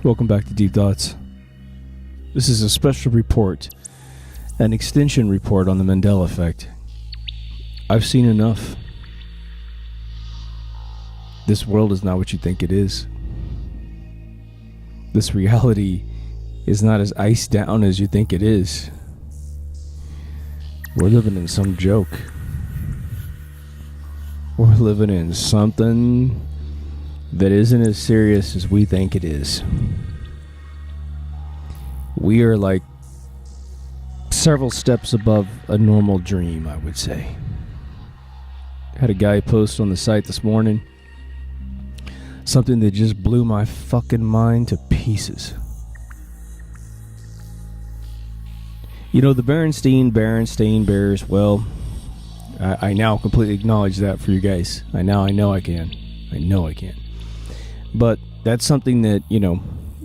Welcome back to Deep Thoughts. This is a special report, an extension report on the Mandela Effect. I've seen enough. This world is not what you think it is. This reality is not as iced down as you think it is. We're living in some joke. We're living in something that isn't as serious as we think it is. We are like several steps above a normal dream, I would say. Had a guy post on the site this morning something that just blew my fucking mind to pieces. You know, the Berenstain Bears, well, I now completely acknowledge that for you guys. I know I can. But that's something that,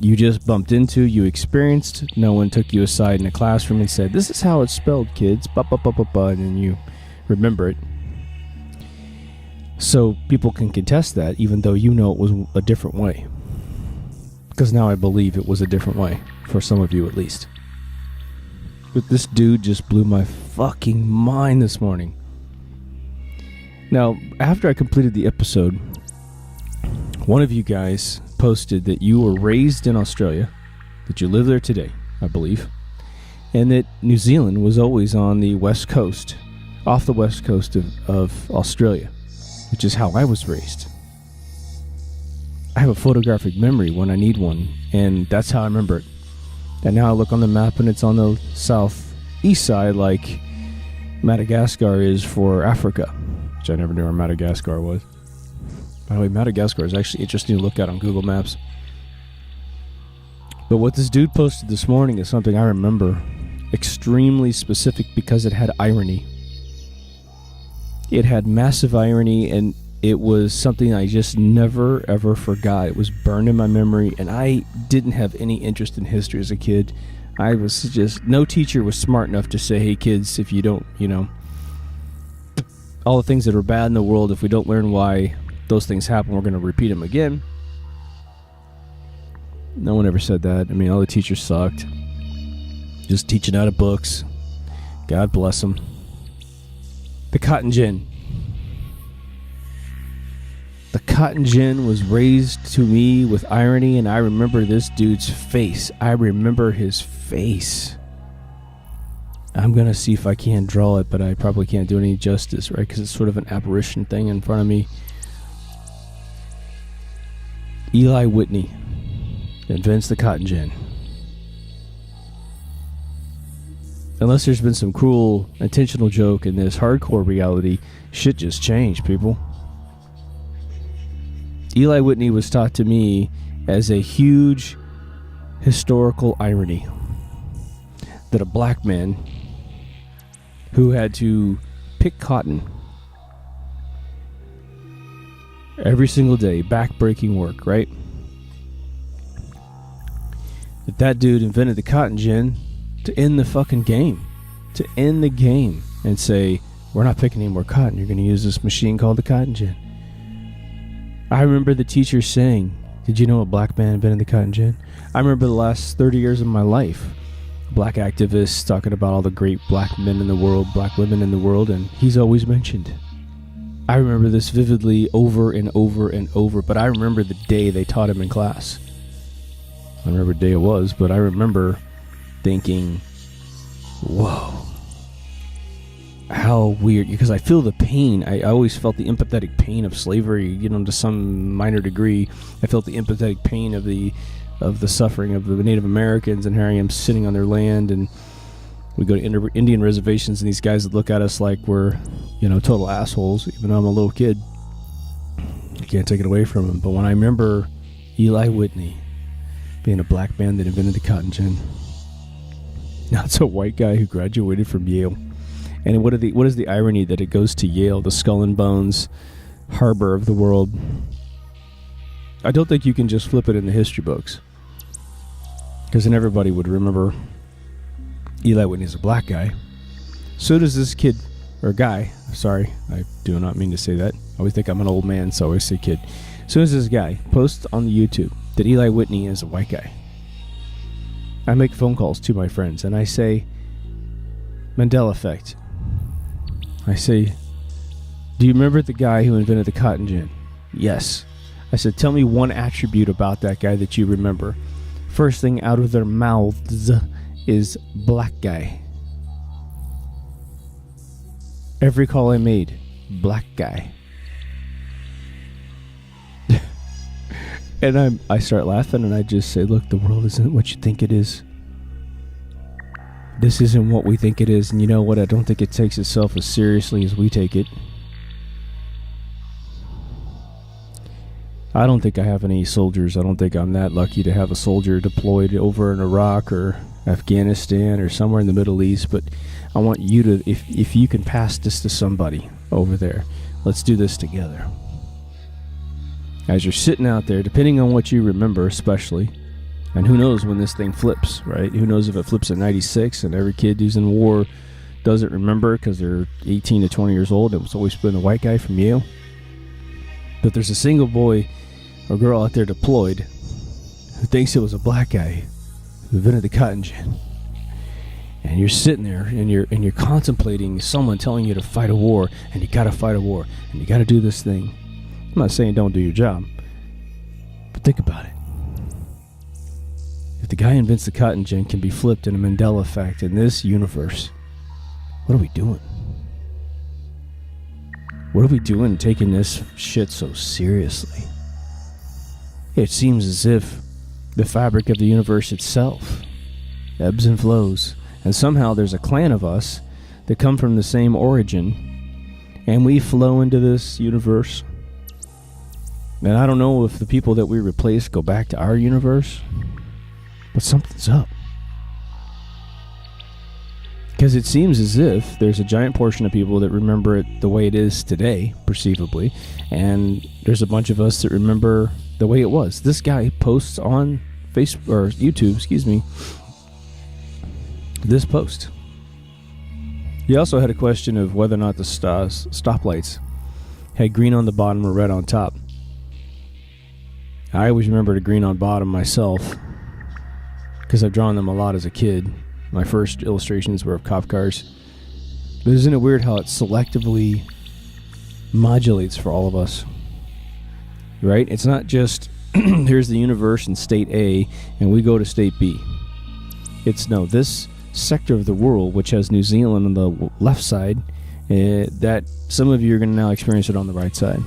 you just bumped into, you experienced. No one took you aside in a classroom and said, this is how it's spelled, kids. And then you remember it. So people can contest that, even though you know it was a different way. Because now I believe it was a different way, for some of you at least. But this dude just blew my fucking mind this morning. Now, after I completed the episode, one of you guys posted that you were raised in Australia, that you live there today, I believe, and that New Zealand was always on the west coast, off the west coast of Australia, which is how I was raised. I have a photographic memory when I need one, and that's how I remember it. And now I look on the map and it's on the southeast side, like Madagascar is for Africa, which I never knew where Madagascar was. By the way, Madagascar is actually interesting to look at on Google Maps. But what this dude posted this morning is something I remember extremely specific because it had irony. It had massive irony, and it was something I just never ever forgot. It was burned in my memory, and I didn't have any interest in history as a kid. I was just, no teacher was smart enough to say, hey kids, if you don't, all the things that are bad in the world, if we don't learn why those things happen, we're going to repeat them again. No one ever said that. I mean, all the teachers sucked. Just teaching out of books. God bless them. The cotton gin. The cotton gin was raised to me with irony, and I remember this dude's face. I remember his face. I'm going to see if I can draw it, but I probably can't do any justice, right? Because it's sort of an apparition thing in front of me. Eli Whitney invents the cotton gin. Unless there's been some cruel, intentional joke in this hardcore reality, shit just changed, people. Eli Whitney was taught to me as a huge historical irony that a black man who had to pick cotton every single day, back-breaking work, right? That dude invented the cotton gin to end the fucking game. To end the game and say, we're not picking any more cotton. You're going to use this machine called the cotton gin. I remember the teacher saying, did you know a black man invented the cotton gin? I remember the last 30 years of my life, black activists talking about all the great black men in the world, black women in the world, and he's always mentioned. I remember this vividly over and over and over, but I remember the day they taught him in class. I don't remember what day it was, but I remember thinking, whoa, how weird, because I feel the pain. I always felt the empathetic pain of slavery, to some minor degree. I felt the empathetic pain of the suffering of the Native Americans, and here I am sitting on their land, and we go to Indian reservations, and these guys that look at us like we're, total assholes, even though I'm a little kid. You can't take it away from them. But when I remember Eli Whitney being a black man that invented the cotton gin, now it's a white guy who graduated from Yale. And what is the irony that it goes to Yale, the skull and bones harbor of the world? I don't think you can just flip it in the history books, because then everybody would remember Eli Whitney's a black guy. So does this kid, or guy. Sorry, I do not mean to say that. I always think I'm an old man, so I always say kid. So does this guy posts on the YouTube that Eli Whitney is a white guy. I make phone calls to my friends and I say, Mandela effect. I say, do you remember the guy who invented the cotton gin? Yes. I said, tell me one attribute about that guy that you remember. First thing out of their mouths is black guy. Every call I made, black guy. And I start laughing and I just say, look, the world isn't what you think it is. This isn't what we think it is. And you know what? I don't think it takes itself as seriously as we take it. I don't think I have any soldiers. I don't think I'm that lucky to have a soldier deployed over in Iraq or Afghanistan or somewhere in the Middle East. But I want you to, if you can pass this to somebody over there, let's do this together. As you're sitting out there, depending on what you remember especially, and who knows when this thing flips, right? Who knows if it flips at 96 and every kid who's in war doesn't remember because they're 18 to 20 years old. It was always been the white guy from Yale. But there's a single boy or girl out there deployed who thinks it was a black guy who invented the cotton gin. And you're sitting there and you're contemplating someone telling you to fight a war, and you gotta fight a war, and you gotta do this thing. I'm not saying don't do your job, but think about it. If the guy who invents the cotton gin can be flipped in a Mandela effect in this universe, what are we doing? What are we doing taking this shit so seriously? It seems as if the fabric of the universe itself ebbs and flows, and somehow there's a clan of us that come from the same origin, and we flow into this universe. And I don't know if the people that we replace go back to our universe, but something's up. Because it seems as if there's a giant portion of people that remember it the way it is today, perceivably, and there's a bunch of us that remember the way it was. This guy posts on Facebook or YouTube, this post. He also had a question of whether or not the stoplights had green on the bottom or red on top. I always remember the green on bottom myself because I've drawn them a lot as a kid. My first illustrations were of cop cars. But isn't it weird how it selectively modulates for all of us? Right? It's not just here's the universe in state A and we go to state B. It's no, this sector of the world, which has New Zealand on the left side, that some of you are going to now experience it on the right side.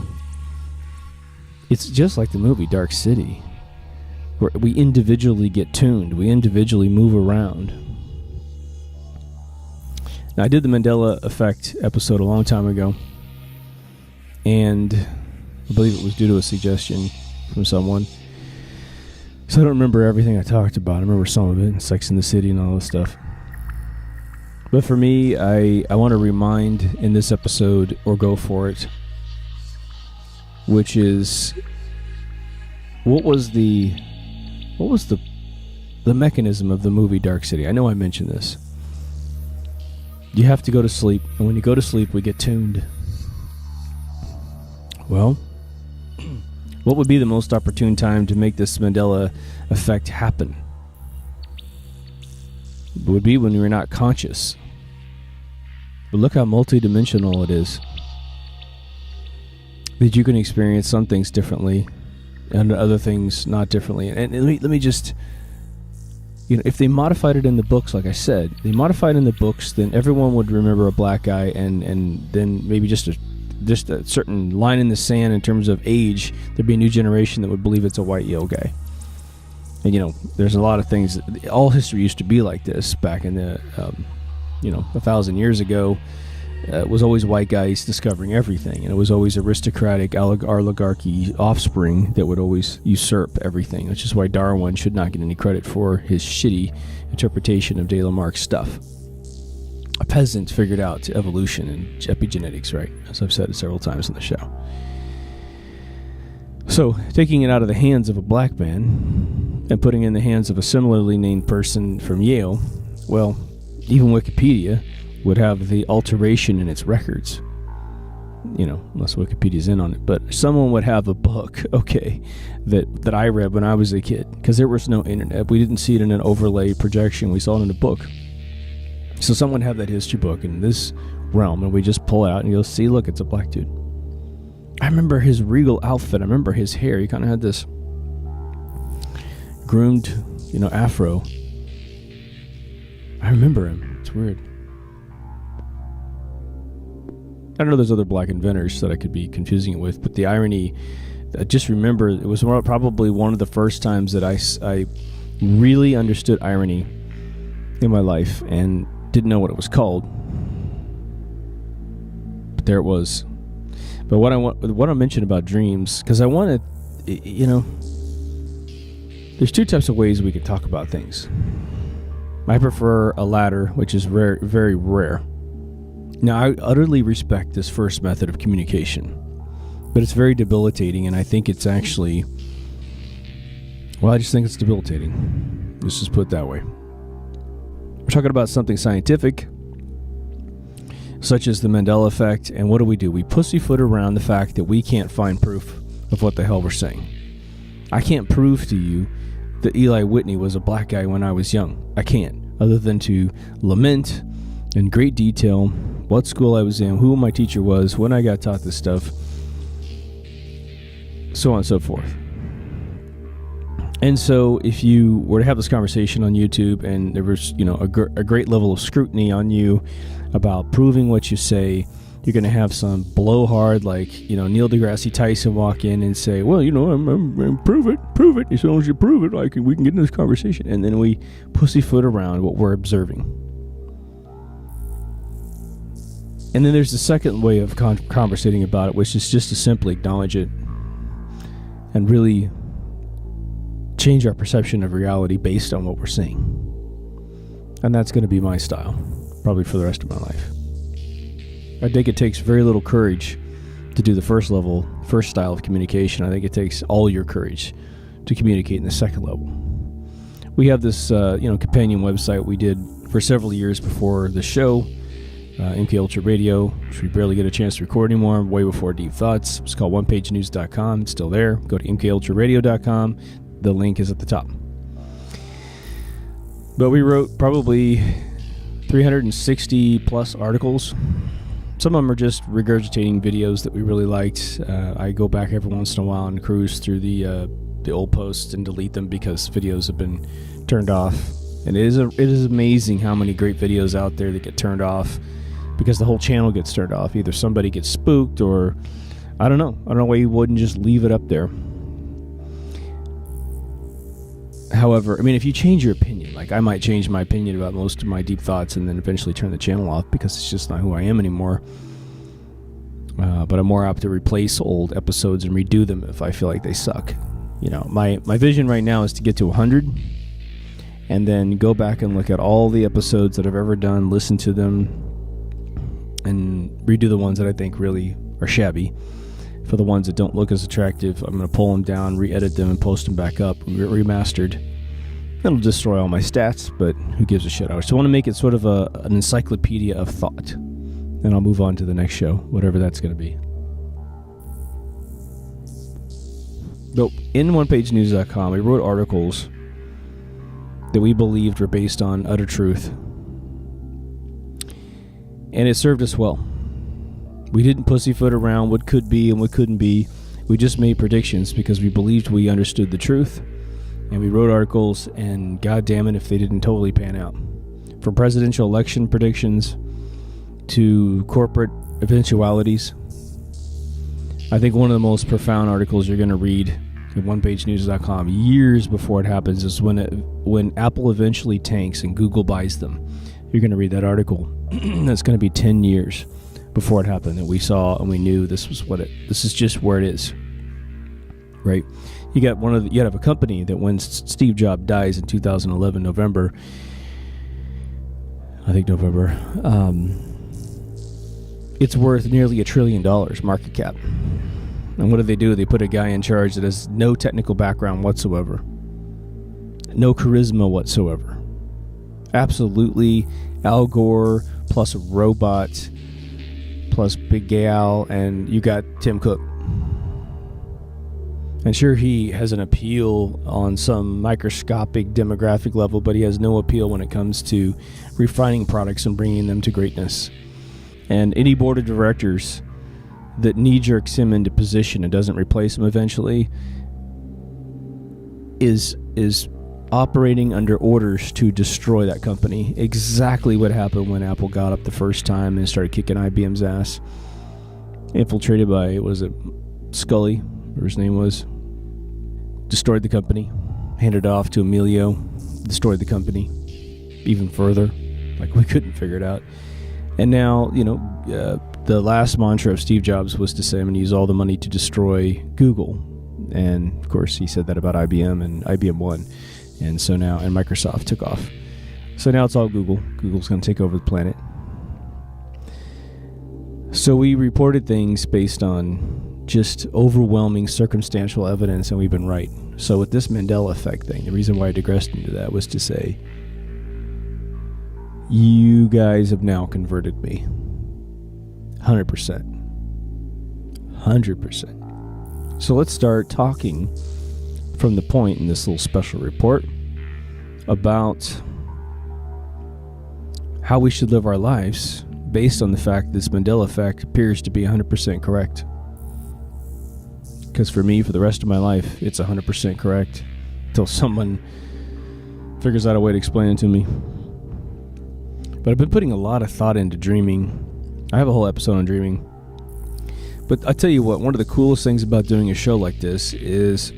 It's just like the movie Dark City, where we individually get tuned, we individually move around. Now, I did the Mandela Effect episode a long time ago, and I believe it was due to a suggestion from someone. So I don't remember everything I talked about. I remember some of it, and Sex and the City and all this stuff. But for me, I want to remind in this episode, or go for it, which is what was the mechanism of the movie Dark City? I know I mentioned this. You have to go to sleep, and when you go to sleep, we get tuned. Well, what would be the most opportune time to make this Mandela effect happen? It would be when we're not conscious. But look how multidimensional it is. That you can experience some things differently and other things not differently. And let me just, if they modified it in the books, like I said, they modified it in the books, then everyone would remember a black guy, and then maybe just a certain line in the sand in terms of age, there'd be a new generation that would believe it's a white Yale guy. And there's a lot of things. All history used to be like this back in the 1,000 years ago. It was always white guys discovering everything, and it was always aristocratic oligarchy offspring that would always usurp everything, which is why Darwin should not get any credit for his shitty interpretation of de Lamarck's stuff. A peasant figured out evolution and epigenetics, right? As I've said it several times on the show. So, taking it out of the hands of a black man and putting it in the hands of a similarly named person from Yale, well, even Wikipedia would have the alteration in its records. unless Wikipedia's in on it, but someone would have a book, okay, that I read when I was a kid, because there was no internet. We didn't see it in an overlay projection. We saw it in a book. So someone have that history book in this realm, and we just pull it out and you'll see, look, it's a black dude. I remember his regal outfit. I remember his hair. He kind of had this groomed, afro. I remember him. It's weird. I know there's other black inventors that I could be confusing it with, but the irony, I just remember it was probably one of the first times that I really understood irony in my life and didn't know what it was called. But there it was. But what I mentioned about dreams, because I wanted, there's two types of ways we could talk about things. I prefer a ladder, which is rare, very rare. Now, I utterly respect this first method of communication, but it's very debilitating, and I think it's actually, I just think it's debilitating. Let's just put it that way. We're talking about something scientific, such as the Mandela effect, and what do? We pussyfoot around the fact that we can't find proof of what the hell we're saying. I can't prove to you that Eli Whitney was a black guy when I was young. I can't, other than to lament in great detail what school I was in, who my teacher was, when I got taught this stuff, so on and so forth. And so if you were to have this conversation on YouTube and there was, a great level of scrutiny on you about proving what you say, you're going to have some blowhard like, Neil deGrasse Tyson walk in and say, well, I'm prove it. As long as you prove it, we can get in this conversation. And then we pussyfoot around what we're observing. And then there's the second way of conversating about it, which is just to simply acknowledge it and really change our perception of reality based on what we're seeing. And that's going to be my style, probably for the rest of my life. I think it takes very little courage to do the first style of communication. I think it takes all your courage to communicate in the second level. We have this, companion website we did for several years before the show, MK Ultra Radio, which we barely get a chance to record anymore, way before Deep Thoughts. It's called OnePageNews.com. It's still there. Go to MKUltraRadio.com. The link is at the top. But we wrote probably 360 plus articles. Some of them are just regurgitating videos that we really liked. I go back every once in a while and cruise through the old posts and delete them because videos have been turned off. And it is amazing how many great videos out there that get turned off because the whole channel gets turned off. Either somebody gets spooked or I don't know why you wouldn't just leave it up there. However, if you change your opinion, like I might change my opinion about most of my deep thoughts and then eventually turn the channel off because it's just not who I am anymore. But I'm more apt to replace old episodes and redo them if I feel like they suck. My vision right now is to get to 100 and then go back and look at all the episodes that I've ever done, listen to them, and redo the ones that I think really are shabby. For the ones that don't look as attractive, I'm going to pull them down, re-edit them, and post them back up, remastered. That'll destroy all my stats, but who gives a shit? I just want to make it sort of an encyclopedia of thought. Then I'll move on to the next show, whatever that's going to be. But in OnePageNews.com, we wrote articles that we believed were based on utter truth. And it served us well. We didn't pussyfoot around what could be and what couldn't be. We just made predictions because we believed we understood the truth. And we wrote articles, and God damn it if they didn't totally pan out. From presidential election predictions to corporate eventualities. I think one of the most profound articles you're going to read at OnePageNews.com years before it happens is when Apple eventually tanks and Google buys them. You're going to read that article. That's going to be 10 years before it happened that we saw and we knew this is just where it is. Right? You have a company that when Steve Jobs dies in 2011 November, it's worth nearly $1 trillion market cap. And what do? They put a guy in charge that has no technical background whatsoever. No charisma whatsoever. Absolutely Al Gore plus a robot plus Big Gay Al, and you got Tim Cook. And sure, he has an appeal on some microscopic demographic level, but he has no appeal when it comes to refining products and bringing them to greatness. And any board of directors that knee-jerks him into position and doesn't replace him eventually is operating under orders to destroy that company. Exactly what happened when Apple got up the first time and started kicking IBM's ass. Infiltrated by, was it Scully, or his name was? Destroyed the company, handed it off to Emilio, destroyed the company even further. Like, we couldn't figure it out. And now, the last mantra of Steve Jobs was to say, I'm going to use all the money to destroy Google. And of course, he said that about IBM, and IBM won. And so now, and Microsoft took off. So now it's all Google. Google's going to take over the planet. So we reported things based on just overwhelming circumstantial evidence, and we've been right. So with this Mandela effect thing, the reason why I digressed into that was to say, you guys have now converted me. 100%. 100%. So let's start talking from the point in this little special report about how we should live our lives based on the fact this Mandela effect appears to be 100% correct. Because for me, for the rest of my life, it's 100% correct until someone figures out a way to explain it to me. But I've been putting a lot of thought into dreaming. I have a whole episode on dreaming. But I tell you what, one of the coolest things about doing a show like this is,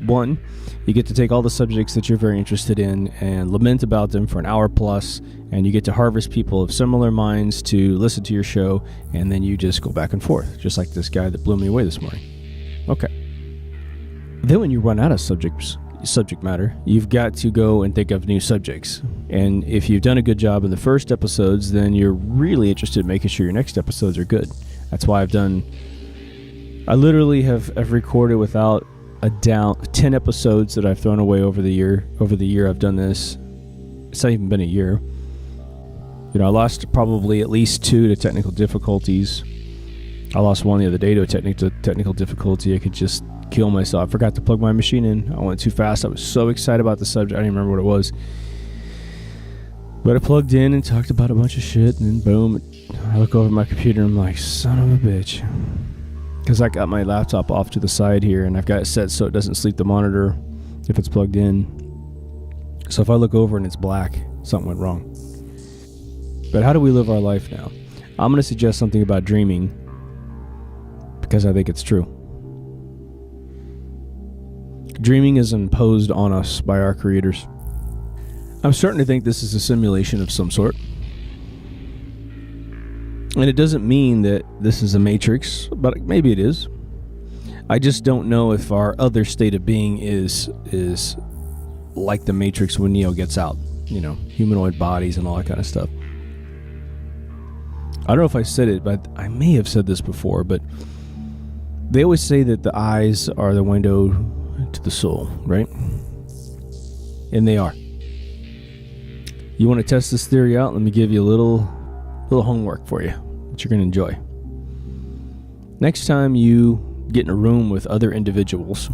one, you get to take all the subjects that you're very interested in and lament about them for an hour plus, and you get to harvest people of similar minds to listen to your show, and then you just go back and forth, just like this guy that blew me away this morning. Okay. Then when you run out of subject matter, you've got to go and think of new subjects. And if you've done a good job in the first episodes, then you're really interested in making sure your next episodes are good. That's why I literally have recorded without a doubt 10 episodes that I've thrown away over the year. Over the year I've done this. It's not even been a year. I lost probably at least 2 to technical difficulties. I lost one the other day to a technical difficulty. I could just kill myself. I forgot to plug my machine in. I went too fast. I was so excited about the subject. I didn't remember what it was. But I plugged in and talked about a bunch of shit, and then boom, I look over at my computer and I'm like, son of a bitch. Because I got my laptop off to the side here, and I've got it set so it doesn't sleep the monitor if it's plugged in. So if I look over and it's black, something went wrong. But how do we live our life now? I'm going to suggest something about dreaming because I think it's true. Dreaming is imposed on us by our creators. I'm starting to think this is a simulation of some sort. And it doesn't mean that this is a matrix, but maybe it is. I just don't know if our other state of being is like the Matrix when Neo gets out. Humanoid bodies and all that kind of stuff. I don't know if I said it, but I may have said this before, but they always say that the eyes are the window to the soul, right? And they are. You want to test this theory out? Let me give you a little homework for you that you're going to enjoy. Next time you get in a room with other individuals,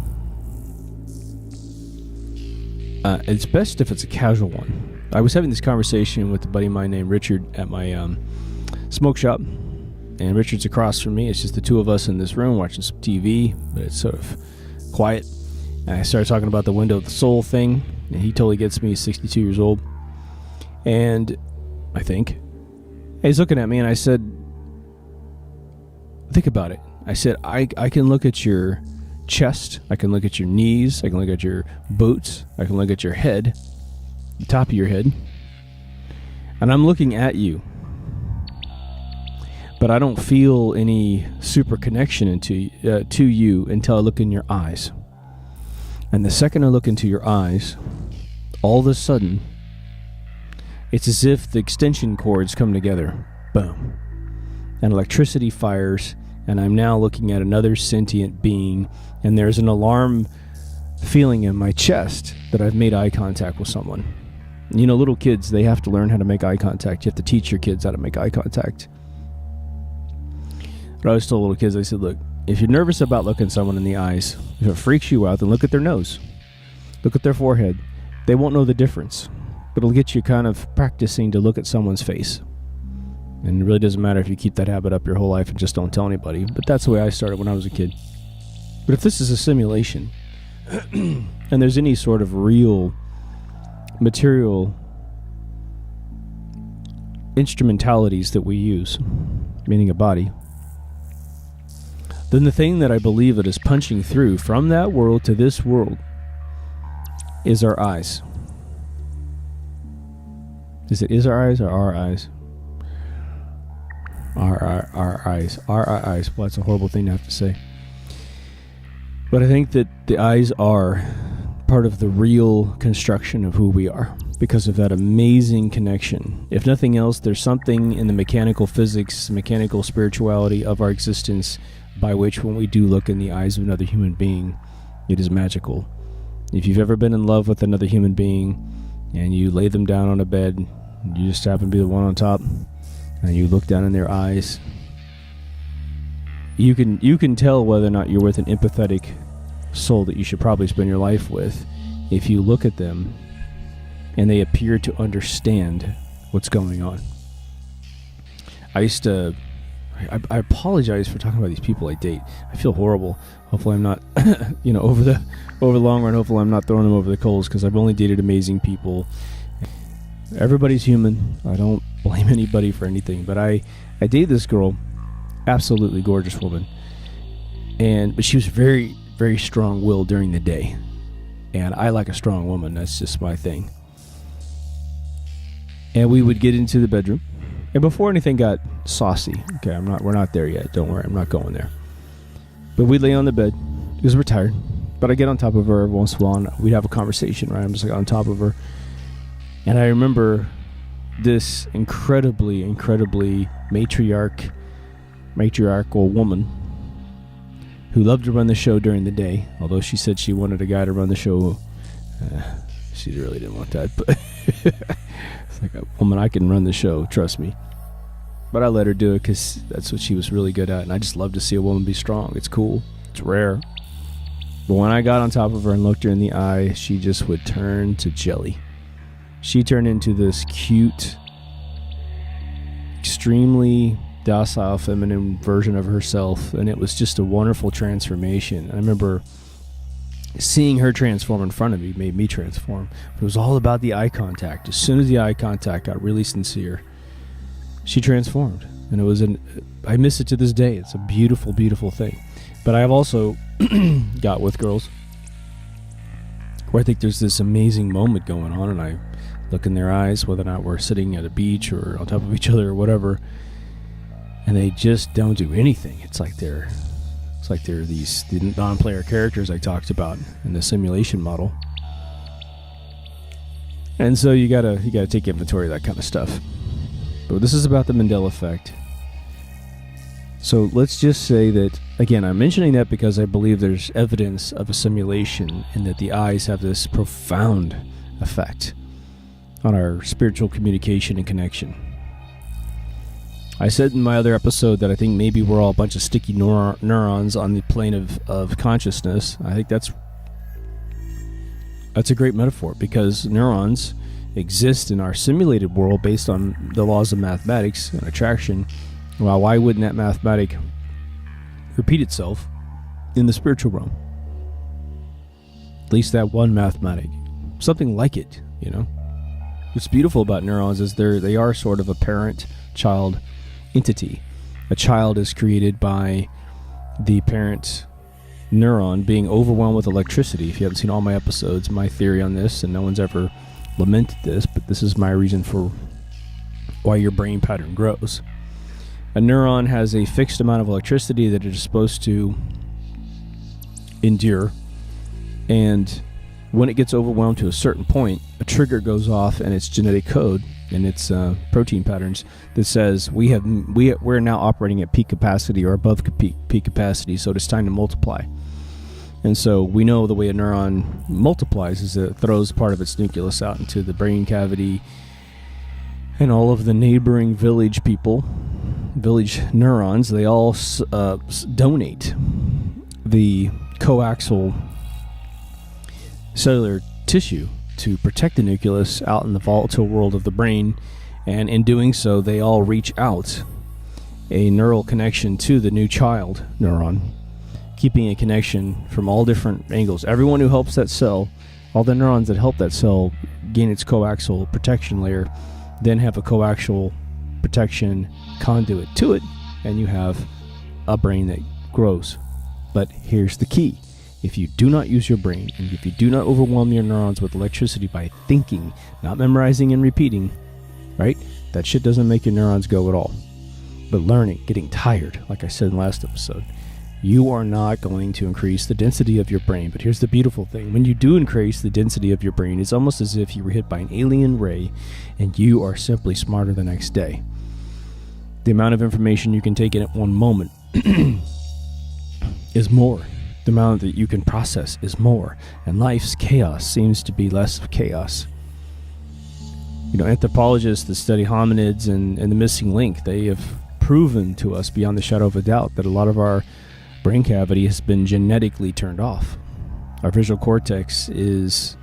it's best if it's a casual one. I was having this conversation with a buddy of mine named Richard at my smoke shop, and Richard's across from me. It's just the two of us in this room watching some TV, but it's sort of quiet. And I started talking about the window of the soul thing, and he totally gets me. He's 62 years old. And I think, he's looking at me, and I said, think about it. I said, I can look at your chest, I can look at your knees, I can look at your boots, I can look at your head, the top of your head, and I'm looking at you. But I don't feel any super connection to you until I look in your eyes. And the second I look into your eyes, all of a sudden, it's as if the extension cords come together. Boom. And electricity fires, and I'm now looking at another sentient being, and there's an alarm feeling in my chest that I've made eye contact with someone. Little kids, they have to learn how to make eye contact. You have to teach your kids how to make eye contact. But I always told little kids, I said, look, if you're nervous about looking someone in the eyes, if it freaks you out, then look at their nose. Look at their forehead. They won't know the difference. But it'll get you kind of practicing to look at someone's face. And it really doesn't matter if you keep that habit up your whole life and just don't tell anybody. But that's the way I started when I was a kid. But if this is a simulation, and there's any sort of real material instrumentalities that we use, meaning a body, then the thing that I believe that is punching through from that world to this world is our eyes. Is our eyes or our eyes? Our eyes. Our eyes. Well, that's a horrible thing to have to say. But I think that the eyes are part of the real construction of who we are because of that amazing connection. If nothing else, there's something in the mechanical physics, mechanical spirituality of our existence by which when we do look in the eyes of another human being, it is magical. If you've ever been in love with another human being and you lay them down on a bed, you just happen to be the one on top, and you look down in their eyes, you can tell whether or not you're with an empathetic soul that you should probably spend your life with if you look at them and they appear to understand what's going on. I apologize for talking about these people I date. I feel horrible. Hopefully I'm not, over the long run, hopefully I'm not throwing them over the coals because I've only dated amazing people. Everybody's human. I don't blame anybody for anything, but I dated this girl, absolutely gorgeous woman, but she was very, very strong-willed during the day, and I like a strong woman. That's just my thing. And we would get into the bedroom, and before anything got saucy, okay, we're not there yet. Don't worry, I'm not going there. But we'd lay on the bed because we're tired. But I get on top of her every once in a while, and we'd have a conversation. Right, I'm just like on top of her. And I remember this incredibly matriarchal woman who loved to run the show during the day, although she said she wanted a guy to run the show. She really didn't want that, but it's like, a woman, I can run the show, trust me. But I let her do it because that's what she was really good at, and I just love to see a woman be strong. It's cool. It's rare. But when I got on top of her and looked her in the eye, she just would turn to jelly. She turned into this cute, extremely docile, feminine version of herself, and it was just a wonderful transformation. I remember seeing her transform in front of me made me transform. It was all about the eye contact. As soon as the eye contact got really sincere, she transformed, and I miss it to this day. It's a beautiful, beautiful thing. But I have also got with girls where I think there's this amazing moment going on, and I look in their eyes, whether or not we're sitting at a beach or on top of each other or whatever, and they just don't do anything. It's like they're the non-player characters I talked about in the simulation model. And so you gotta take inventory of that kind of stuff. But this is about the Mandela effect. So let's just say that, again, I'm mentioning that because I believe there's evidence of a simulation and that the eyes have this profound effect on our spiritual communication and connection. I said in my other episode that I think maybe we're all a bunch of sticky neurons on the plane of consciousness. I think that's a great metaphor because neurons exist in our simulated world based on the laws of mathematics and attraction. Well, why wouldn't that mathematic repeat itself in the spiritual realm? At least that one mathematic. Something like it, What's beautiful about neurons is they are sort of a parent-child entity. A child is created by the parent neuron being overwhelmed with electricity. If you haven't seen all my episodes, my theory on this, and no one's ever lamented this, but this is my reason for why your brain pattern grows. A neuron has a fixed amount of electricity that it is supposed to endure, and when it gets overwhelmed to a certain point, a trigger goes off in its genetic code and its protein patterns that says we're now operating at peak capacity or above peak capacity, so it's time to multiply. And so we know the way a neuron multiplies is that it throws part of its nucleus out into the brain cavity, and all of the neighboring village people village neurons, they all donate the coaxial cellular tissue to protect the nucleus out in the volatile world of the brain, and in doing so, they all reach out a neural connection to the new child neuron, keeping a connection from all different angles. Everyone who helps that cell, all the neurons that help that cell gain its coaxial protection layer, then have a coaxial protection conduit to it, and you have a brain that grows. But here's the key. If you do not use your brain, and if you do not overwhelm your neurons with electricity by thinking, not memorizing and repeating, right? That shit doesn't make your neurons go at all. But learning, getting tired, like I said in the last episode, you are not going to increase the density of your brain. But here's the beautiful thing. When you do increase the density of your brain, it's almost as if you were hit by an alien ray and you are simply smarter the next day. The amount of information you can take in at one moment is more. The amount that you can process is more. And life's chaos seems to be less chaos. You know, anthropologists that study hominids and the missing link, they have proven to us beyond the shadow of a doubt that a lot of our brain cavity has been genetically turned off. Our visual cortex is,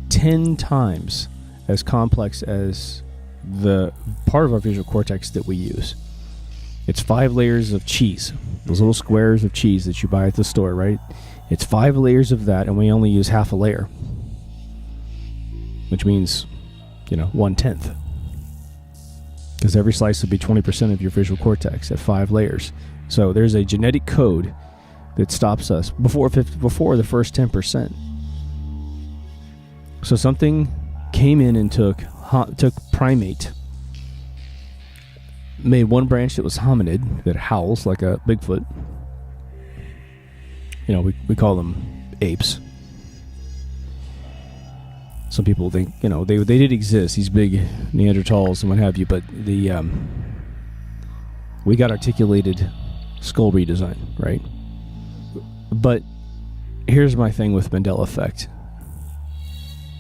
10 times as complex as the part of our visual cortex that we use. It's 5 layers of cheese, those little squares of cheese that you buy at the store, right? It's 5 layers of that, and we only use half a layer, which means, 1/10. Because every slice would be 20% of your visual cortex at 5 layers. So there's a genetic code that stops us before the first 10%. So something came in and took primate, made one branch that was hominid, that howls like a Bigfoot. We call them apes. Some people think, they did exist, these big Neanderthals and what have you, but we got articulated skull redesign, right? But here's my thing with Mandela effect.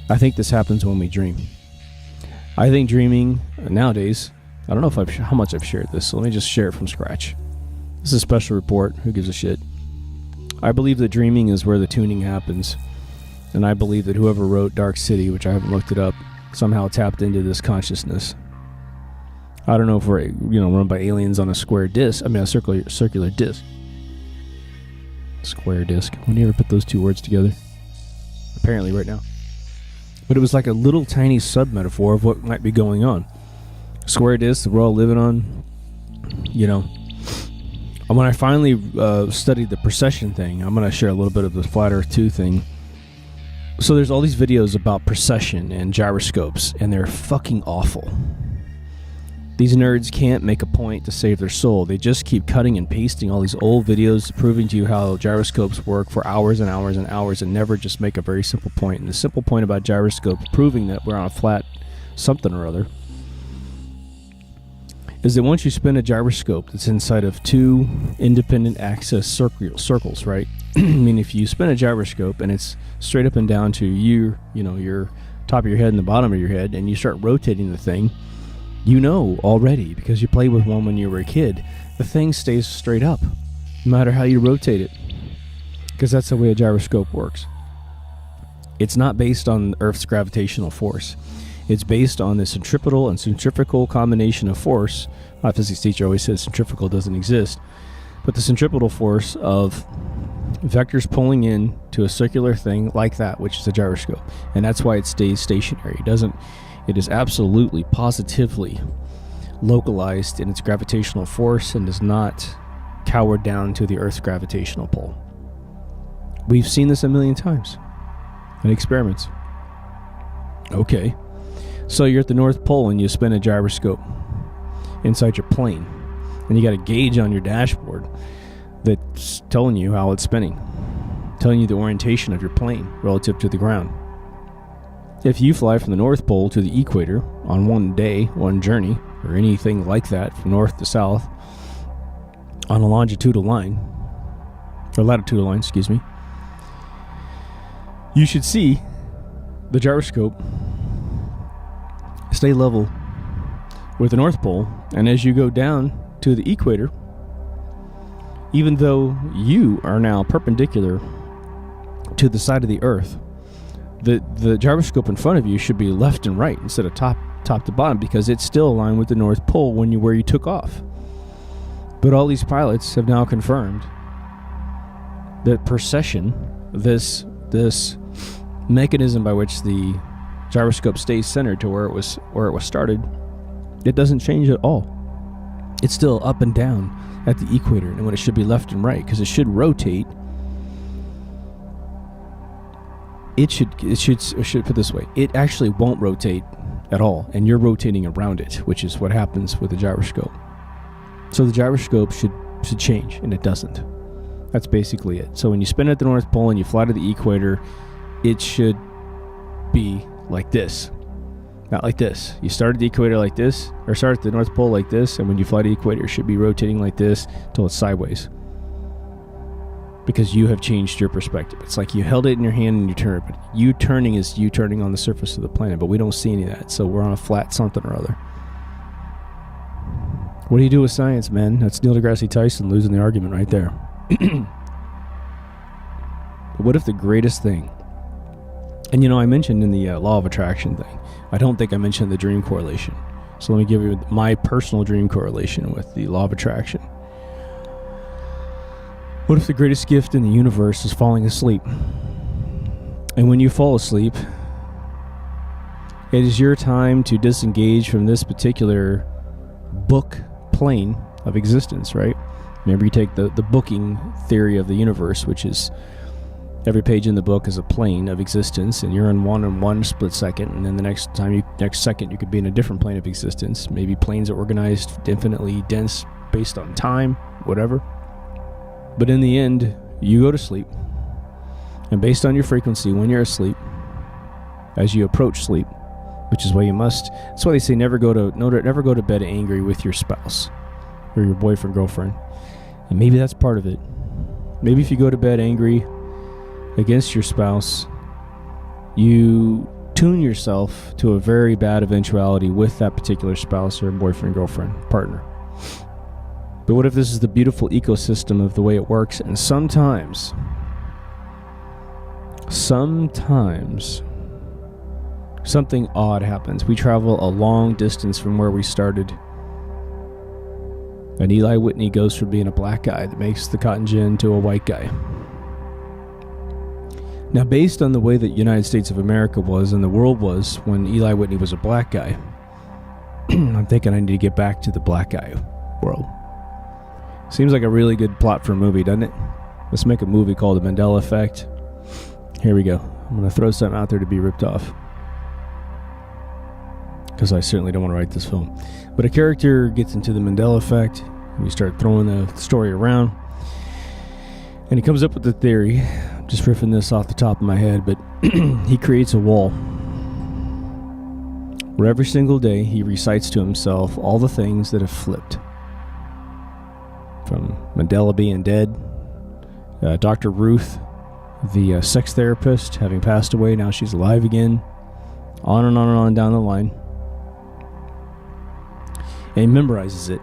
I think this happens when we dream. I think dreaming nowadays, I don't know how much I've shared this, so let me just share it from scratch. This is a special report. Who gives a shit? I believe that dreaming is where the tuning happens. And I believe that whoever wrote Dark City, which I haven't looked it up, somehow tapped into this consciousness. I don't know if we're, run by aliens on a square disc. A circular disc. Square disc. When do you ever put those two words together? Apparently right now. But it was like a little tiny sub-metaphor of what might be going on. Square disc that we're all living on. When I finally studied the precession thing, I'm going to share a little bit of the Flat Earth 2 thing. So there's all these videos about precession and gyroscopes, and they're fucking awful. These nerds can't make a point to save their soul. They just keep cutting and pasting all these old videos proving to you how gyroscopes work for hours and hours and hours and never just make a very simple point. And the simple point about gyroscopes proving that we're on a flat something or other is that once you spin a gyroscope that's inside of 2 independent axis circles, right? I mean, if you spin a gyroscope and it's straight up and down to your top of your head and the bottom of your head, and you start rotating the thing, already, because you played with one when you were a kid, the thing stays straight up, no matter how you rotate it, because that's the way a gyroscope works. It's not based on Earth's gravitational force. It's based on the centripetal and centrifugal combination of force. My physics teacher always says centrifugal doesn't exist, but the centripetal force of vectors pulling in to a circular thing like that, which is a gyroscope, and that's why it stays stationary. It is absolutely, positively localized in its gravitational force and does not cower down to the Earth's gravitational pull. We've seen this a million times in experiments. Okay, so you're at the North Pole and you spin a gyroscope inside your plane, and you got a gauge on your dashboard that's telling you how it's spinning, telling you the orientation of your plane relative to the ground. If you fly from the North Pole to the equator on one day, one journey, or anything like that from north to south on a latitudinal line, you should see the gyroscope stay level with the North Pole, and as you go down to the equator, even though you are now perpendicular to the side of the Earth, the gyroscope in front of you should be left and right instead of top to bottom, because it's still aligned with the North Pole where you took off. But all these pilots have now confirmed that precession, this mechanism by which the gyroscope stays centered to where it was started, it doesn't change at all. It's still up and down at the equator, and when it should be left and right, because it should rotate. It should put it this way: it actually won't rotate at all, and you're rotating around it, which is what happens with the gyroscope. So the gyroscope should change, and it doesn't. That's basically it. So when you spin at the North Pole and you fly to the equator, it should be like this, not like this. You start at the equator like this, or start at the North Pole like this, and when you fly to the equator, it should be rotating like this until it's sideways, because you have changed your perspective. It's like you held it in your hand and you turn it, but you turning is you turning on the surface of the planet, but we don't see any of that, so we're on a flat something or other. What do you do with science, man? That's Neil deGrasse Tyson losing the argument right there. What if the greatest thing, and I mentioned in the law of attraction thing, I don't think I mentioned the dream correlation. So let me give you my personal dream correlation with the law of attraction. What if the greatest gift in the universe is falling asleep? And when you fall asleep, it is your time to disengage from this particular book plane of existence, right? Remember, you take the booking theory of the universe, which is every page in the book is a plane of existence, and you're in one split second, and then the next second you could be in a different plane of existence. Maybe planes are organized infinitely dense based on time, whatever. But in the end, you go to sleep, and based on your frequency when you're asleep, as you approach sleep, which is why that's why they say never go to bed angry with your spouse or your boyfriend, girlfriend. And maybe that's part of it. Maybe if you go to bed angry against your spouse, you tune yourself to a very bad eventuality with that particular spouse or boyfriend, girlfriend, partner. But what if this is the beautiful ecosystem of the way it works, and sometimes something odd happens. We travel a long distance from where we started, and Eli Whitney goes from being a black guy that makes the cotton gin to a white guy. Now, based on the way that United States of America was and the world was when Eli Whitney was a black guy, I'm thinking I need to get back to the black guy world. Seems like a really good plot for a movie, doesn't it? Let's make a movie called The Mandela Effect. Here we go. I'm going to throw something out there to be ripped off, because I certainly don't want to write this film. But a character gets into the Mandela Effect, and we start throwing the story around, and he comes up with the theory. I'm just riffing this off the top of my head, but he creates a wall where every single day he recites to himself all the things that have flipped. From Mandela being dead, Dr. Ruth, the sex therapist, having passed away, now she's alive again, on and on and on down the line. And he memorizes it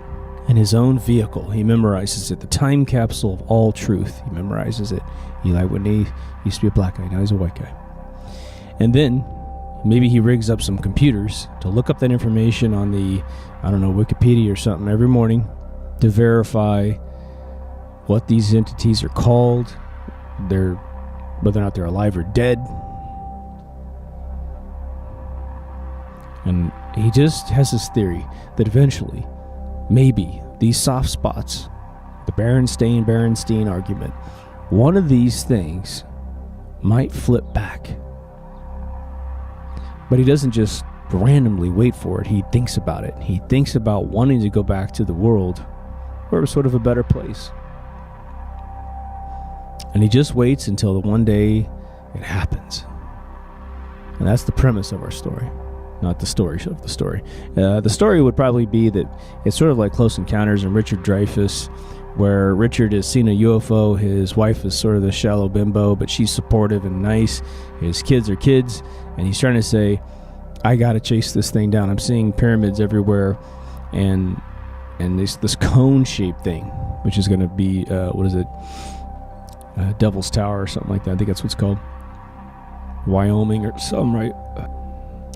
in his own vehicle. He memorizes it, the time capsule of all truth. He memorizes it. Eli Whitney used to be a black guy, now he's a white guy. And then maybe he rigs up some computers to look up that information on the, Wikipedia or something every morning to verify what these entities are called, whether or not they're alive or dead. And he just has this theory that eventually, maybe these soft spots, the Berenstain argument, one of these things might flip back. But he doesn't just randomly wait for it. He thinks about it. He thinks about wanting to go back to the world where it was sort of a better place. And he just waits until the one day it happens. And that's the premise of our story. Not the story of the story. The story would probably be that it's sort of like Close Encounters and Richard Dreyfuss, where Richard has seen a UFO. His wife is sort of the shallow bimbo, but she's supportive and nice. His kids are kids, and he's trying to say, I gotta chase this thing down. I'm seeing pyramids everywhere. and this cone-shaped thing, which is going to be Devil's Tower or something like that. I think that's what it's called, Wyoming or something, right?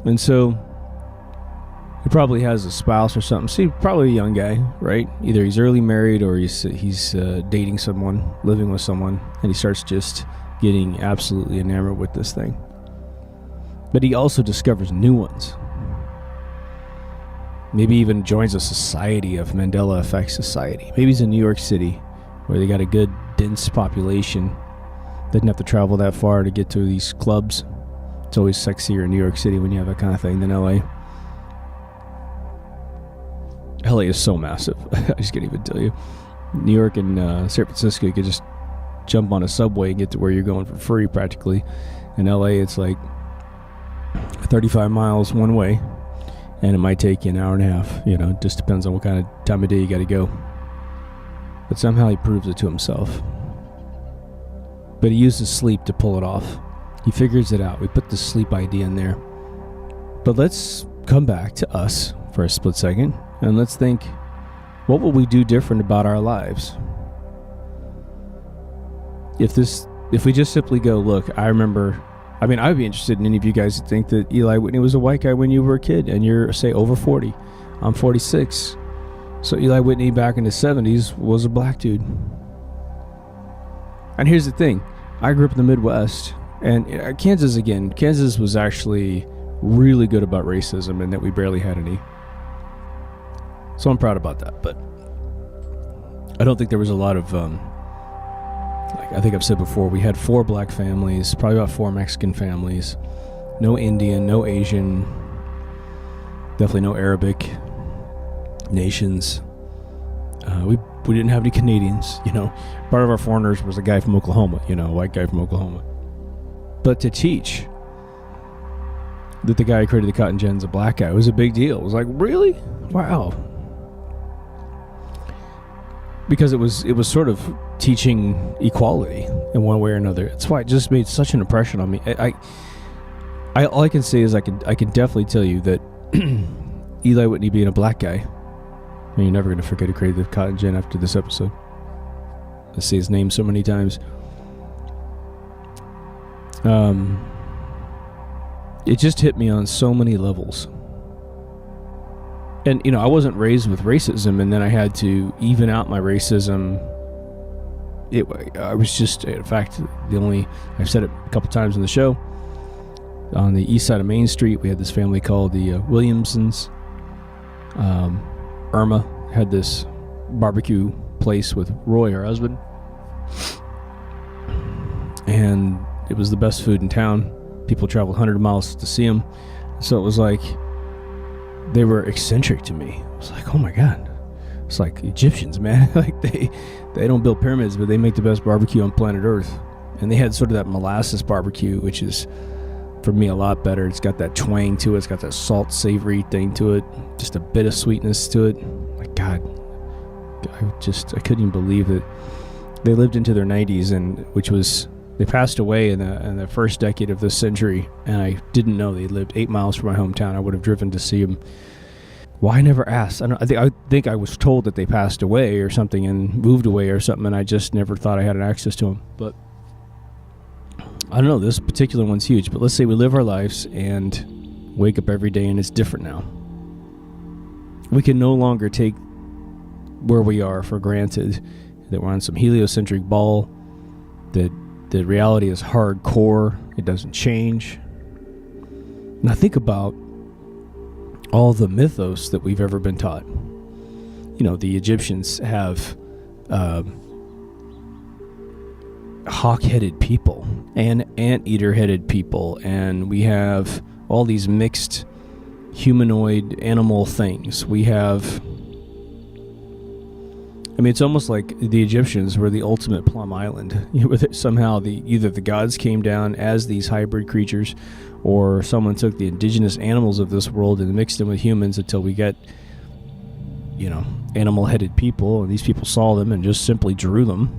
And so he probably has a spouse or something. See, probably a young guy, right? Either he's early married or he's dating someone, living with someone, and he starts just getting absolutely enamored with this thing. But he also discovers new ones. Maybe even joins a society of Mandela Effect Society. Maybe he's in New York City, where they got a good dense population. Doesn't have to travel that far to get to these clubs. It's always sexier in New York City when you have that kind of thing than LA. LA is so massive. I just can't even tell you. New York and San Francisco, you could just jump on a subway and get to where you're going for free practically. In LA, it's like 35 miles one way, and it might take you an hour and a half. You know, it just depends on what kind of time of day you got to go. But somehow he proves it to himself. But he uses sleep to pull it off. He figures it out. We put the sleep idea in there. But let's come back to us for a split second, and let's think, what would we do different about our lives? If we just simply go, look, I would be interested in any of you guys that think that Eli Whitney was a white guy when you were a kid, and you're, say, over 40. I'm 46. So Eli Whitney back in the 70s was a black dude. And here's the thing. I grew up in the Midwest, and Kansas was actually really good about racism, and that we barely had any. So I'm proud about that, but I don't think there was a lot of, like I think I've said before, we had 4 black families, probably about 4 Mexican families, no Indian, no Asian, definitely no Arabic nations. We didn't have any Canadians, you know. Part of our foreigners was a guy from Oklahoma, you know, a white guy from Oklahoma. But to teach that the guy who created the cotton gin's a black guy was a big deal. It was like, really? Wow. Because it was sort of teaching equality in one way or another. That's why it just made such an impression on me. All I can say is I can definitely tell you that Eli Whitney being a black guy, and you're never going to forget who created the cotton gin after this episode. I say his name so many times. It just hit me on so many levels. And, you know, I wasn't raised with racism, and then I had to even out my racism. I was just, in fact, I've said it a couple times in the show, on the east side of Main Street, we had this family called the Williamsons. Irma had this barbecue place with Roy, her husband. And it was the best food in town. People traveled 100 miles to see them. So it was like, they were eccentric to me. I was like, oh my God. It's like Egyptians, man. Like they don't build pyramids, but they make the best barbecue on planet Earth. And they had sort of that molasses barbecue, which is, for me, a lot better. It's got that twang to it. It's got that salt, savory thing to it. Just a bit of sweetness to it. My God. I couldn't even believe that they lived into their 90s, and they passed away in the first decade of this century, and I didn't know they lived 8 miles from my hometown. I would have driven to see them. Why I never asked? I think I was told that they passed away or something and moved away or something, and I just never thought I had access to them. But I don't know, this particular one's huge. But let's say we live our lives and wake up every day and it's different now. We can no longer take where we are for granted, that we're on some heliocentric ball, that the reality is hardcore, it doesn't change. Now think about all the mythos that we've ever been taught. You know, the Egyptians have hawk-headed people and anteater-headed people, and we have all these mixed humanoid animal things. We have, it's almost like the Egyptians were the ultimate Plum Island. Somehow either the gods came down as these hybrid creatures, or someone took the indigenous animals of this world and mixed them with humans until we get, animal-headed people, and these people saw them and just simply drew them.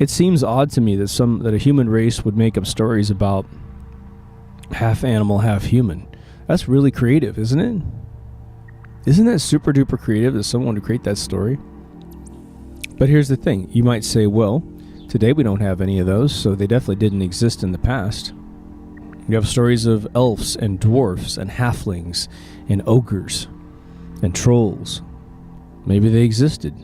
It seems odd to me that a human race would make up stories about half animal, half human. That's really creative, isn't it? Isn't that super duper creative that someone would create that story? But here's the thing. You might say, well, today we don't have any of those, so they definitely didn't exist in the past. You have stories of elves and dwarfs and halflings and ogres and trolls. Maybe they existed.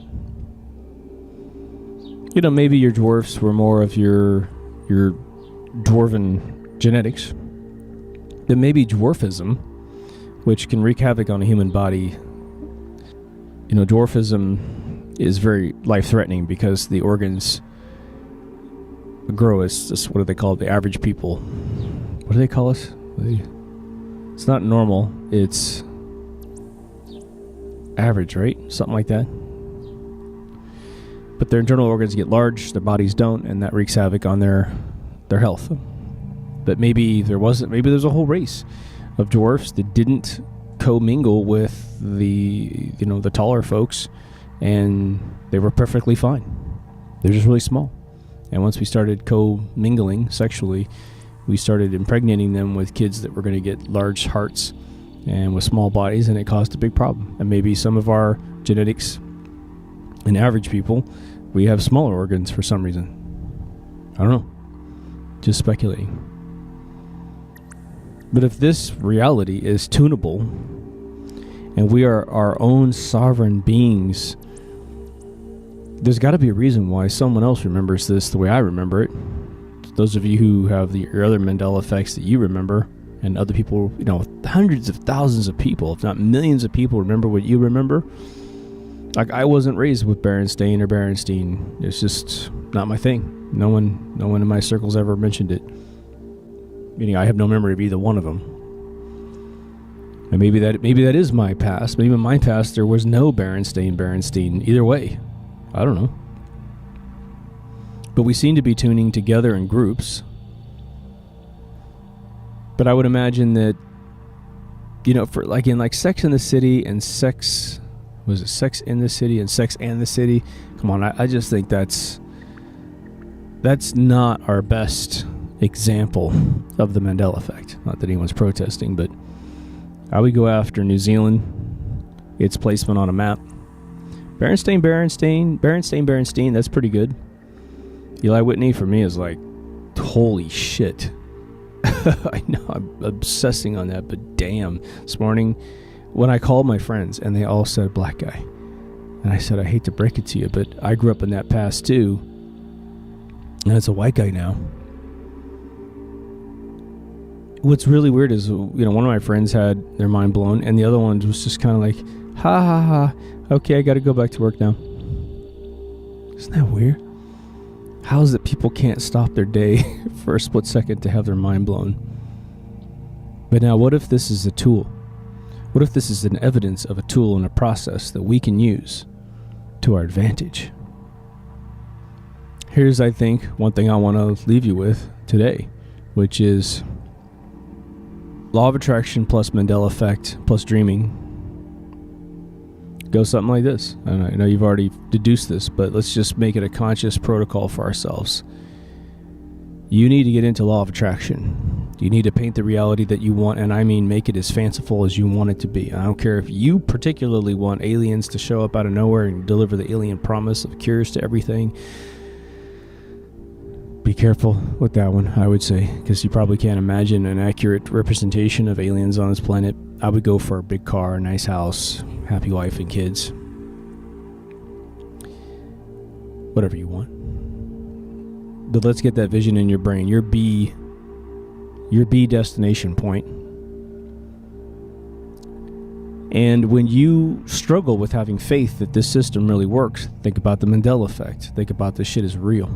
You know, maybe your dwarfs were more of your dwarven genetics. Then maybe dwarfism, which can wreak havoc on a human body. You know, dwarfism is very life-threatening because the organs grow as, what do they call it, the average people. What do they call us? It's not normal, it's average, right? Something like that. But their internal organs get large, their bodies don't, and that wreaks havoc on their health. But maybe there's a whole race of dwarfs that didn't commingle with the taller folks, and they were perfectly fine. They're just really small. And once we started commingling sexually, we started impregnating them with kids that were going to get large hearts and with small bodies, and it caused a big problem. And maybe some of our genetics in average people, we have smaller organs for some reason. I don't know. Just speculating. But if this reality is tunable, and we are our own sovereign beings, there's got to be a reason why someone else remembers this the way I remember it. Those of you who have your other Mandela effects that you remember, and other people, hundreds of thousands of people, if not millions of people, remember what you remember. Like, I wasn't raised with Berenstain or Berenstein. It's just not my thing. No one in my circles ever mentioned it. Meaning, I have no memory of either one of them. And maybe that is my past. Maybe in my past there was no Berenstein. Either way, I don't know. But we seem to be tuning together in groups. But I would imagine that, for in Sex in the City and Sex in the City and Sex and the City? Come on, I just think that's not our best example of the Mandela effect. Not that anyone's protesting, but I would go after New Zealand, its placement on a map. Berenstain, that's pretty good. Eli Whitney for me is like, holy shit. I know, I'm obsessing on that, but damn. This morning, when I called my friends, and they all said black guy, and I said, I hate to break it to you, but I grew up in that past too, and it's a white guy now. What's really weird is, one of my friends had their mind blown, and the other one was just kind of like, ha ha ha, okay, I gotta go back to work now. Isn't that weird? How is it people can't stop their day for a split second to have their mind blown? But now, what if this is a tool? What if this is an evidence of a tool and a process that we can use to our advantage? Here's, I think, one thing I want to leave you with today, which is law of attraction plus Mandela effect plus dreaming goes something like this. I know you've already deduced this, but let's just make it a conscious protocol for ourselves. You need to get into law of attraction. You need to paint the reality that you want, and I mean make it as fanciful as you want it to be. I don't care if you particularly want aliens to show up out of nowhere and deliver the alien promise of cures to everything. Be careful with that one, I would say, because you probably can't imagine an accurate representation of aliens on this planet. I would go for a big car, a nice house, happy wife and kids. Whatever you want. But let's get that vision in your brain. Your B destination point. And when you struggle with having faith that this system really works, think about the Mandela effect. Think about this shit is real.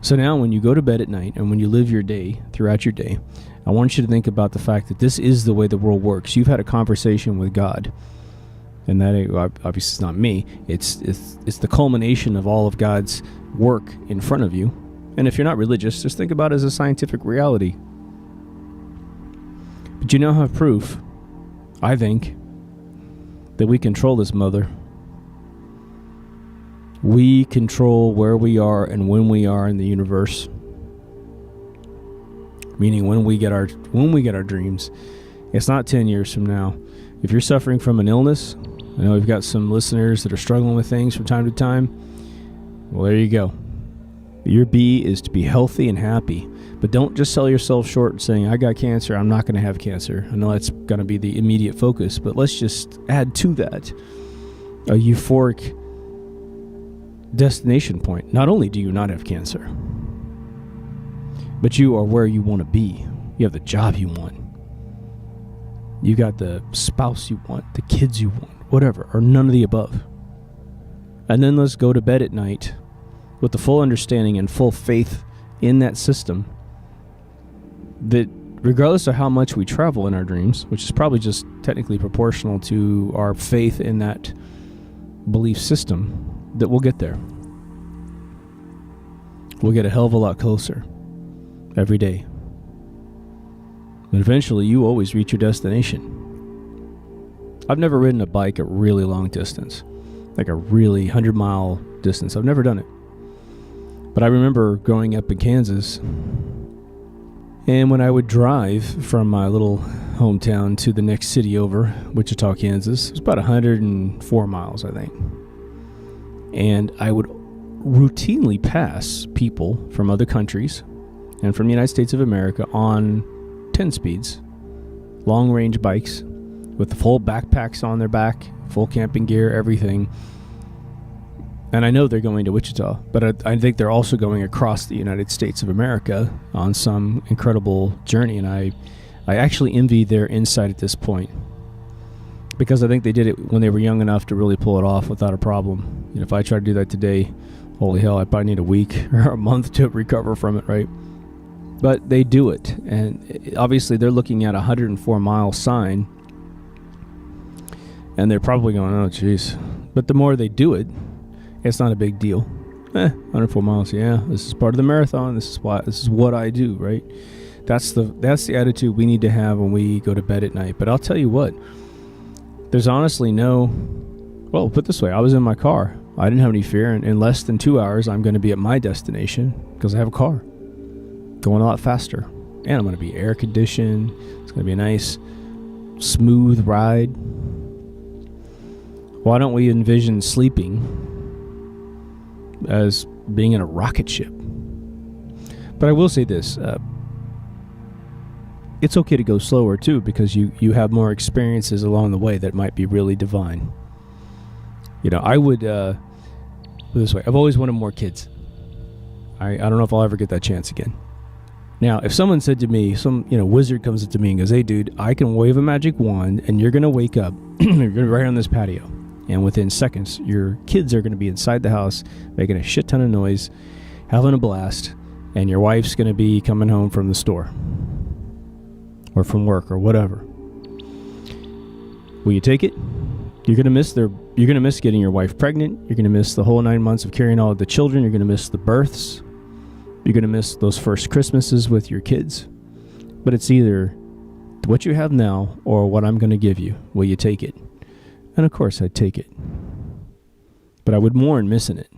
So now when you go to bed at night and when you live your day, throughout your day, I want you to think about the fact that this is the way the world works. You've had a conversation with God. And that obviously it's not me. It's the culmination of all of God's work in front of you. And if you're not religious, just think about it as a scientific reality. But you now have proof, I think, that we control this mother. We control where we are and when we are in the universe. Meaning when we get our dreams. It's not 10 years from now. If you're suffering from an illness, I know we've got some listeners that are struggling with things from time to time. Well, there you go. Your B is to be healthy and happy. But don't just sell yourself short saying, I got cancer, I'm not going to have cancer. I know that's going to be the immediate focus, but let's just add to that a euphoric destination point. Not only do you not have cancer, but you are where you want to be. You have the job you want. You got the spouse you want, the kids you want, whatever, or none of the above. And then let's go to bed at night with the full understanding and full faith in that system that regardless of how much we travel in our dreams, which is probably just technically proportional to our faith in that belief system, that we'll get there. We'll get a hell of a lot closer every day. And eventually you always reach your destination. I've never ridden a bike a really long distance, like a really 100-mile distance. I've never done it. But I remember growing up in Kansas, and when I would drive from my little hometown to the next city over, Wichita, Kansas, it was about 104 miles, I think. And I would routinely pass people from other countries and from the United States of America on 10 speeds, long-range bikes with the full backpacks on their back, full camping gear, everything. And I know they're going to Wichita, but I think they're also going across the United States of America on some incredible journey. And I actually envy their insight at this point, because I think they did it when they were young enough to really pull it off without a problem. You know, if I tried to do that today, holy hell, I'd probably need a week or a month to recover from it, right? But they do it. And obviously they're looking at a 104-mile sign, and they're probably going, oh, geez. But the more they do it, it's not a big deal. 104 miles, yeah, this is part of the marathon. This is what I do, right? That's the attitude we need to have when we go to bed at night. But I'll tell you what, there's honestly well, put it this way, I was in my car. I didn't have any fear. And in less than 2 hours, I'm going to be at my destination because I have a car going a lot faster. And I'm going to be air conditioned. It's going to be a nice, smooth ride. Why don't we envision sleeping as being in a rocket ship? But I will say this, it's okay to go slower too, because you have more experiences along the way that might be really divine. You know, I would put it this way, I've always wanted more kids. I don't know if I'll ever get that chance again. Now, if someone said to me, some wizard comes up to me and goes, hey dude, I can wave a magic wand and you're gonna wake up you're gonna be right on this patio, and within seconds, your kids are going to be inside the house making a shit ton of noise, having a blast, and your wife's going to be coming home from the store or from work or whatever. Will you take it? You're going to miss getting your wife pregnant. You're going to miss the whole 9 months of carrying all of the children. You're going to miss the births. You're going to miss those first Christmases with your kids. But it's either what you have now or what I'm going to give you. Will you take it? And of course, I'd take it. But I would mourn missing it.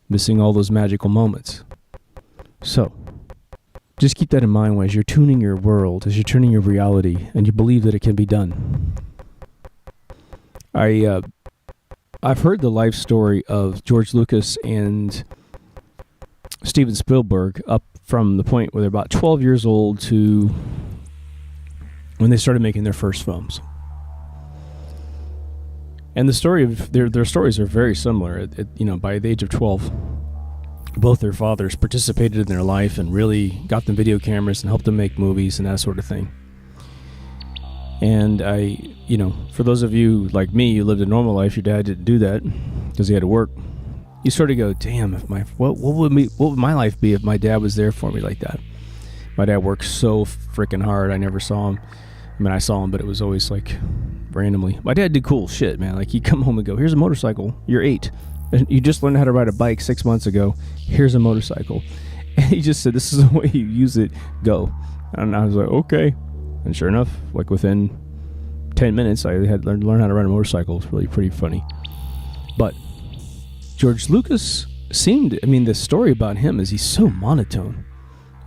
Missing all those magical moments. So, just keep that in mind as you're tuning your world, as you're tuning your reality, and you believe that it can be done. I've heard the life story of George Lucas and Steven Spielberg up from the point where they're about 12 years old to when they started making their first films. And the story of their stories are very similar. By the age of 12, both their fathers participated in their life and really got them video cameras and helped them make movies and that sort of thing. And for those of you like me, you lived a normal life, your dad didn't do that because he had to work. You sort of go, damn, what would my life be if my dad was there for me like that? My dad worked so freaking hard. I never saw him. I mean, I saw him, but it was always like randomly. My dad did cool shit, man. Like, he'd come home and go, here's a motorcycle. You're 8. You just learned how to ride a bike 6 months ago. Here's a motorcycle. And he just said, this is the way you use it. Go. And I was like, okay. And sure enough, like within 10 minutes, I had learned how to ride a motorcycle. It was really pretty funny. But George Lucas the story about him is he's so monotone.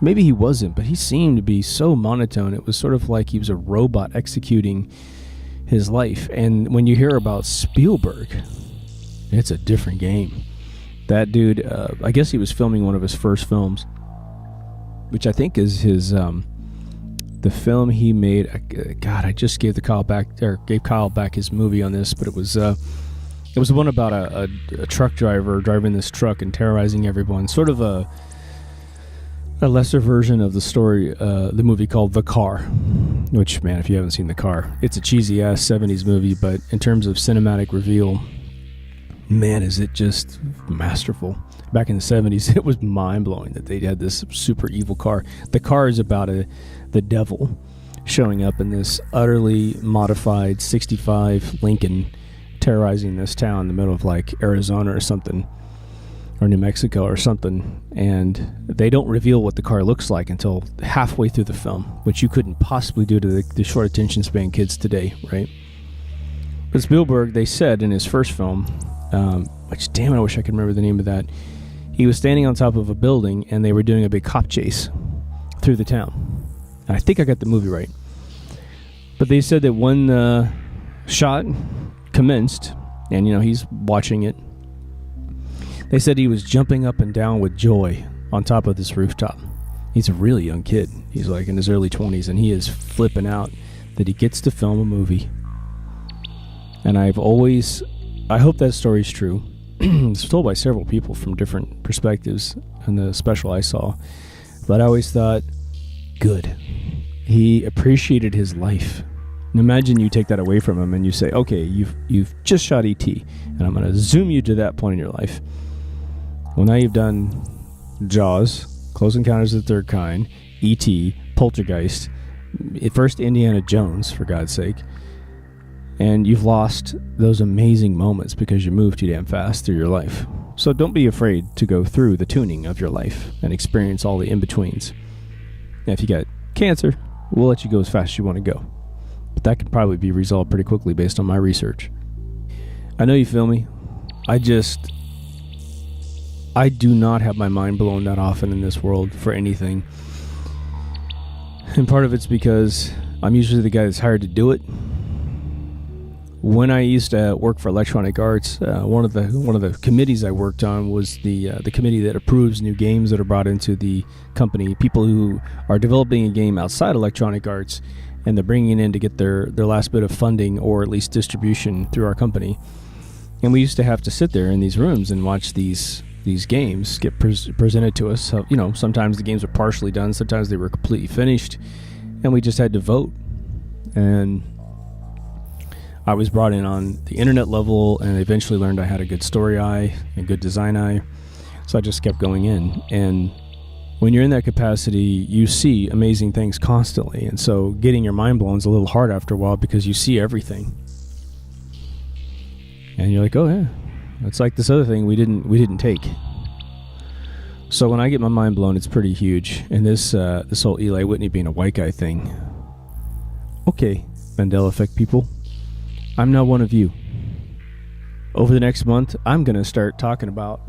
Maybe he wasn't, but he seemed to be so monotone. It was sort of like he was a robot executing his life. And when you hear about Spielberg, it's a different game. That dude, I guess he was filming one of his first films, which I think is his the film he made. God, I just gave Kyle back his movie on this, but it was one about a truck driver driving this truck and terrorizing everyone. Sort of a lesser version of the story, the movie called The Car, which, man, if you haven't seen The Car, it's a cheesy-ass 70s movie, but in terms of cinematic reveal, man, is it just masterful. Back in the 70s, it was mind-blowing that they had this super evil car. The car is about the devil showing up in this utterly modified 65 Lincoln, terrorizing this town in the middle of, like, Arizona or something, or New Mexico or something, and they don't reveal what the car looks like until halfway through the film, which you couldn't possibly do to the short attention span kids today, right? But Spielberg, they said in his first film, which, damn it, I wish I could remember the name of that, he was standing on top of a building and they were doing a big cop chase through the town. And I think I got the movie right. But they said that one shot commenced, and, you know, he's watching it. They said he was jumping up and down with joy on top of this rooftop. He's a really young kid. He's like in his early 20s, and he is flipping out that he gets to film a movie. And I hope that story's true. It's told by several people from different perspectives in the special I saw. But I always thought, good. He appreciated his life. And imagine you take that away from him and you say, okay, you've just shot E.T., and I'm going to zoom you to that point in your life. Well, now you've done Jaws, Close Encounters of the Third Kind, E.T., Poltergeist, first Indiana Jones, for God's sake. And you've lost those amazing moments because you moved too damn fast through your life. So don't be afraid to go through the tuning of your life and experience all the in-betweens. And if you got cancer, we'll let you go as fast as you want to go. But that could probably be resolved pretty quickly based on my research. I know you feel me. I do not have my mind blown that often in this world for anything. And part of it's because I'm usually the guy that's hired to do it. When I used to work for Electronic Arts, one of the committees I worked on was the committee that approves new games that are brought into the company. People who are developing a game outside Electronic Arts, and they're bringing it in to get their last bit of funding or at least distribution through our company. And we used to have to sit there in these rooms and watch these games get presented to us. So, you know, sometimes the games were partially done, sometimes they were completely finished, and we just had to vote. And I was brought in on the internet level, and eventually learned I had a good story eye and good design eye. So I just kept going in. And when you're in that capacity, you see amazing things constantly. And so getting your mind blown is a little hard after a while because you see everything. And you're like, oh yeah, it's like this other thing we didn't take. So when I get my mind blown, it's pretty huge. And this whole Eli Whitney being a white guy thing. Okay, Mandela Effect people. I'm now one of you. Over the next month, I'm going to start talking about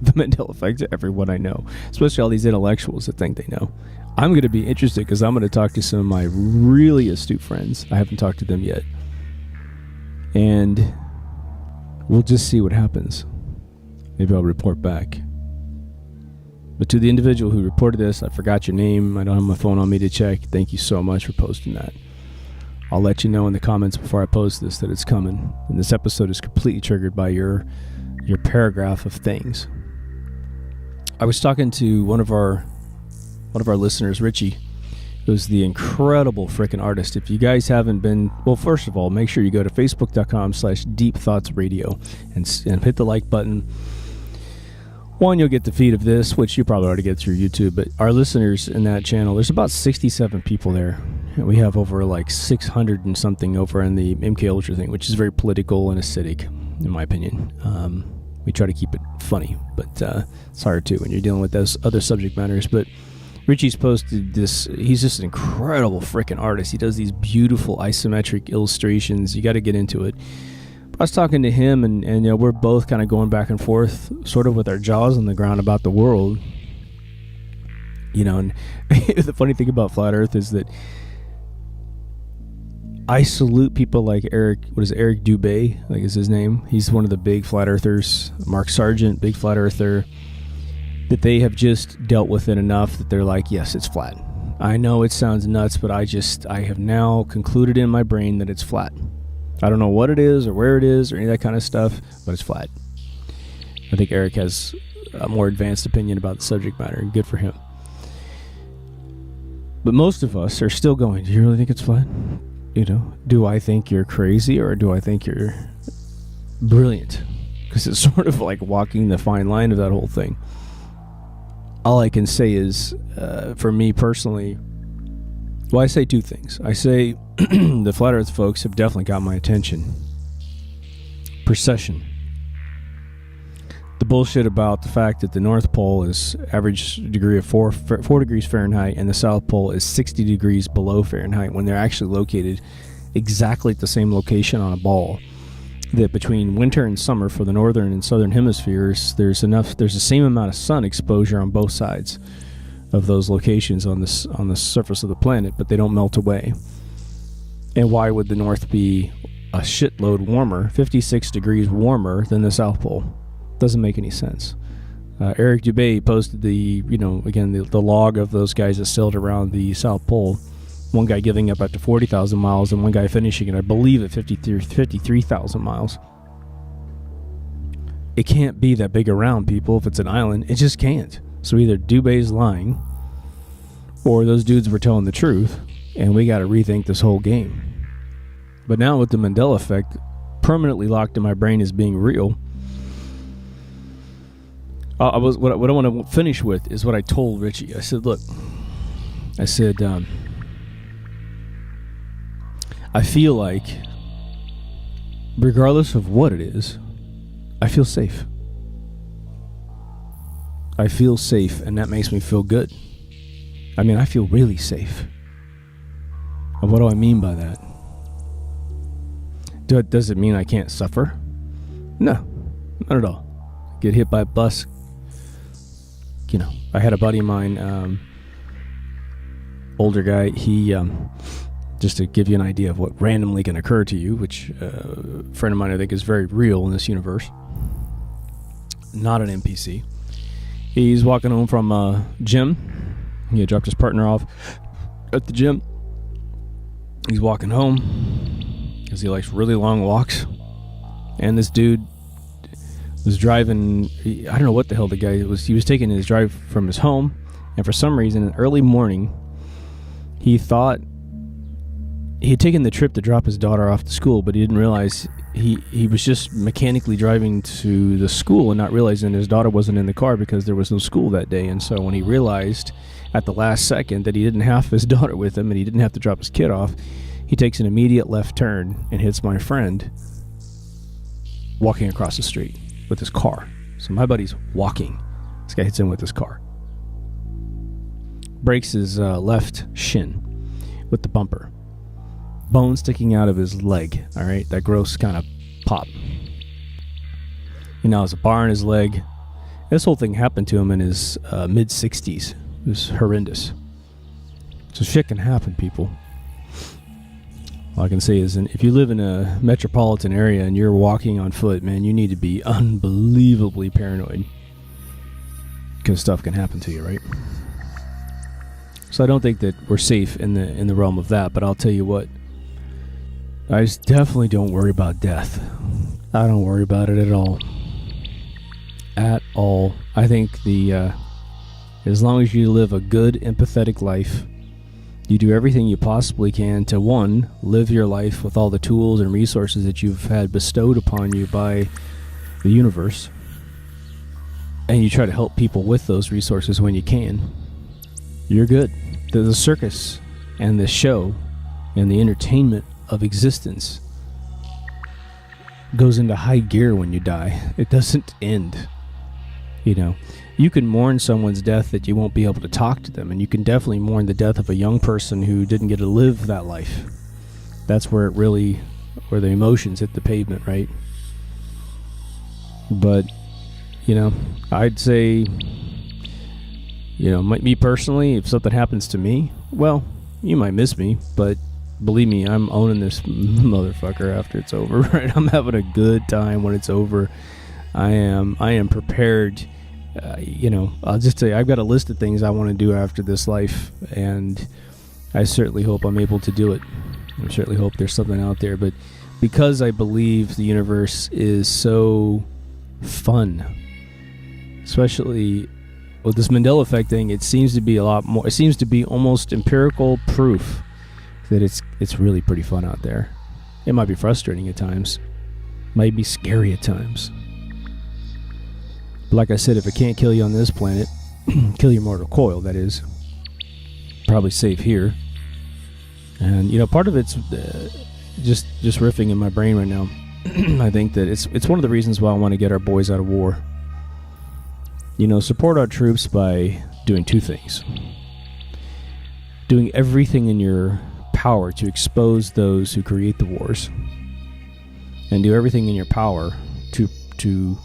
the Mandela Effect to everyone I know, especially all these intellectuals that think they know. I'm going to be interested because I'm going to talk to some of my really astute friends. I haven't talked to them yet. And we'll just see what happens. Maybe I'll report back. But to the individual who reported this, I forgot your name. I don't have my phone on me to check. Thank you so much for posting that. I'll let you know in the comments before I post this that it's coming. And this episode is completely triggered by your paragraph of things. I was talking to one of our listeners, Richie, who's the incredible freaking artist. If you guys haven't been, well, first of all, make sure you go to facebook.com/deepthoughtsradio and hit the like button. One, you'll get the feed of this, which you probably already get through YouTube, but our listeners in that channel, there's about 67 people there. And we have over like 600 and something over in the MK Ultra thing, which is very political and acidic, in my opinion. We try to keep it funny, but it's hard too when you're dealing with those other subject matters. But Richie's posted this. He's just an incredible freaking artist. He does these beautiful isometric illustrations. You got to get into it. I was talking to him, and you know, we're both kind of going back and forth, sort of with our jaws on the ground about the world. You know, and the funny thing about Flat Earth is that I salute people like Eric Dubé, like is his name. He's one of the big flat earthers. Mark Sargent, big flat earther, that they have just dealt with it enough that they're like, yes, it's flat. I know it sounds nuts, but I have now concluded in my brain that it's flat. I don't know what it is or where it is or any of that kind of stuff, but it's flat. I think Eric has a more advanced opinion about the subject matter, and good for him. But most of us are still going, do you really think it's flat? Do I think you're crazy or do I think you're brilliant? Because it's sort of like walking the fine line of that whole thing. All I can say is, for me personally, well, I say two things. I say the Flat Earth folks have definitely got my attention. Precession. The bullshit about the fact that the North Pole is average degree of 4 degrees Fahrenheit and the South Pole is 60 degrees below Fahrenheit, when they're actually located exactly at the same location on a ball. That between winter and summer for the northern and southern hemispheres, there's the same amount of sun exposure on both sides of those locations on the surface of the planet, but they don't melt away. And why would the North be a shitload warmer, 56 degrees warmer than the South Pole? Doesn't make any sense. Eric Dubé posted the log of those guys that sailed around the South Pole. One guy giving up to 40,000 miles and one guy finishing it, I believe, at 53,000 miles. It can't be that big around, people, if it's an island. It just can't. So either Dubé's lying or those dudes were telling the truth, and we got to rethink this whole game. But now with the Mandela effect permanently locked in my brain as being real, what I want to finish with is what I told Richie. I said, look, I feel like, regardless of what it is, I feel safe. I feel safe, and that makes me feel good. I mean, I feel really safe. And what do I mean by that? Does it mean I can't suffer? No, not at all. Get hit by a bus. I had a buddy of mine, older guy, he, just to give you an idea of what randomly can occur to you, which a friend of mine I think is very real in this universe, not an NPC. He's walking home from a gym. He had dropped his partner off at the gym. He's walking home because he likes really long walks. And this dude was driving, I don't know what the hell the guy was. He was taking his drive from his home, and for some reason, in early morning, he thought he had taken the trip to drop his daughter off to school, but he didn't realize he was just mechanically driving to the school and not realizing his daughter wasn't in the car because there was no school that day. And so when he realized at the last second that he didn't have his daughter with him and he didn't have to drop his kid off, he takes an immediate left turn and hits my friend walking across the street with his car. So my buddy's walking. This guy hits him with his car. Breaks his left shin with the bumper. Bone sticking out of his leg, all right? That gross kind of pop. There's a bar in his leg. This whole thing happened to him in his mid-60s. It was horrendous. So shit can happen, people. All I can say is, if you live in a metropolitan area and you're walking on foot, man, you need to be unbelievably paranoid. Because stuff can happen to you, right? So I don't think that we're safe in the realm of that, but I'll tell you what. I just definitely don't worry about death. I don't worry about it at all. At all. I think as long as you live a good, empathetic life, you do everything you possibly can to, one, live your life with all the tools and resources that you've had bestowed upon you by the universe, and you try to help people with those resources when you can, you're good. The circus and the show and the entertainment of existence goes into high gear when you die. It doesn't end. You can mourn someone's death that you won't be able to talk to them, and you can definitely mourn the death of a young person who didn't get to live that life. That's where the emotions hit the pavement, right? But I'd say, me personally, if something happens to me, well, you might miss me, but believe me, I'm owning this motherfucker after it's over, right? I'm having a good time when it's over. I am prepared. I'll just tell you, I've got a list of things I want to do after this life, and I certainly hope I'm able to do it. I certainly hope there's something out there, but because I believe the universe is so fun, especially with this Mandela effect thing, it seems to be a lot more. It seems to be almost empirical proof that it's really pretty fun out there. It might be frustrating at times, might be scary at times. But like I said, if it can't kill you on this planet, kill your mortal coil. That is probably safe here. And part of it's just riffing in my brain right now. I think that it's one of the reasons why I want to get our boys out of war. Support our troops by doing two things. Doing everything in your power to expose those who create the wars, and do everything in your power to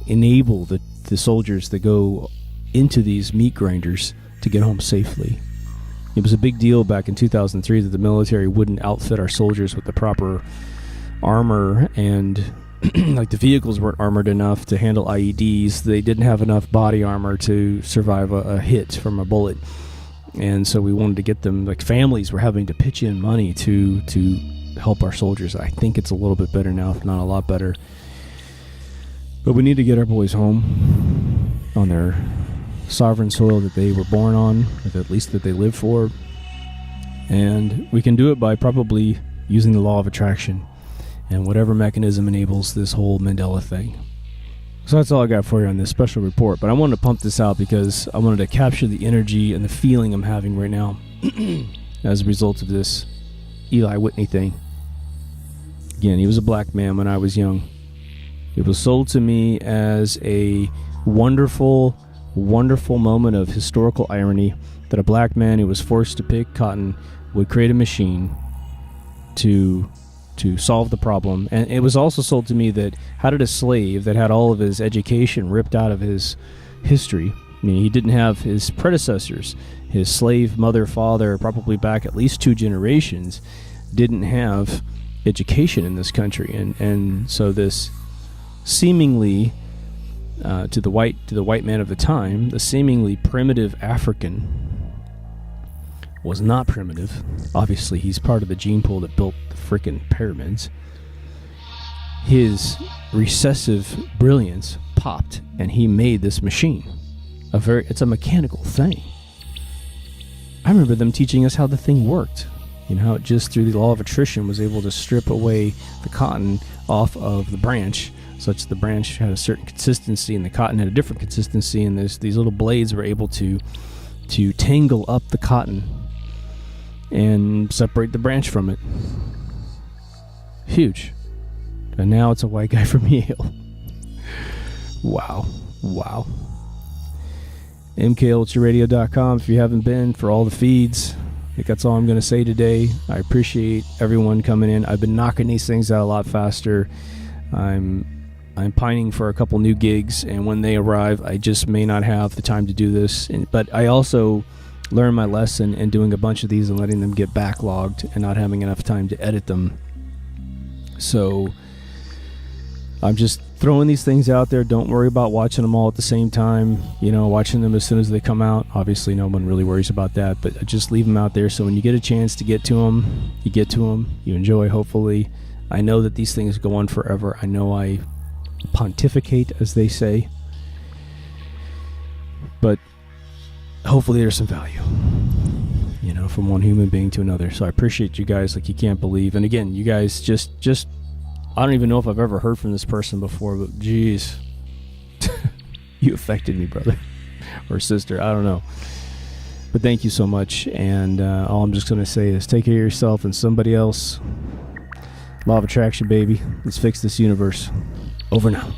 enable the soldiers that go into these meat grinders to get home safely. It was a big deal back in 2003 that the military wouldn't outfit our soldiers with the proper armor, and like the vehicles weren't armored enough to handle IEDs. They didn't have enough body armor to survive a hit from a bullet. And so we wanted to get them, like families were having to pitch in money to help our soldiers. I think it's a little bit better now, if not a lot better. But we need to get our boys home on their sovereign soil that they were born on, or at least that they live for. And we can do it by probably using the law of attraction and whatever mechanism enables this whole Mandela thing. So that's all I got for you on this special report. But I wanted to pump this out because I wanted to capture the energy and the feeling I'm having right now as a result of this Eli Whitney thing. Again, he was a black man when I was young. It was sold to me as a wonderful, wonderful moment of historical irony that a black man who was forced to pick cotton would create a machine to solve the problem. And it was also sold to me that how did a slave that had all of his education ripped out of his history, I mean, he didn't have his predecessors, his slave mother, father, probably back at least 2 generations, didn't have education in this country. And so this seemingly to the white man of the time, the seemingly primitive African was not primitive. Obviously, he's part of the gene pool that built the frickin' pyramids. His recessive brilliance popped, and he made this machine. It's a mechanical thing. I remember them teaching us how the thing worked. How it just through the law of attrition was able to strip away the cotton off of the branch, such the branch had a certain consistency and the cotton had a different consistency, and these little blades were able to tangle up the cotton and separate the branch from it. Huge. And now it's a white guy from Yale. Wow. MKUltraRadio.com if you haven't been, for all the feeds. I think that's all I'm going to say today. I appreciate everyone coming in. I've been knocking these things out a lot faster. I'm pining for a couple new gigs, and when they arrive, I just may not have the time to do this. But I also learned my lesson in doing a bunch of these and letting them get backlogged and not having enough time to edit them. So I'm just throwing these things out there. Don't worry about watching them all at the same time. Watching them as soon as they come out. Obviously, no one really worries about that, but just leave them out there so when you get a chance to get to them, you get to them. You enjoy, hopefully. I know that these things go on forever. I know I pontificate, as they say. But hopefully there's some value, from one human being to another. So I appreciate you guys like you can't believe. And again, you guys just I don't even know if I've ever heard from this person before, but geez, you affected me, brother or sister. I don't know. But thank you so much. And all I'm just going to say is take care of yourself and somebody else. Law of attraction, baby. Let's fix this universe. Over now.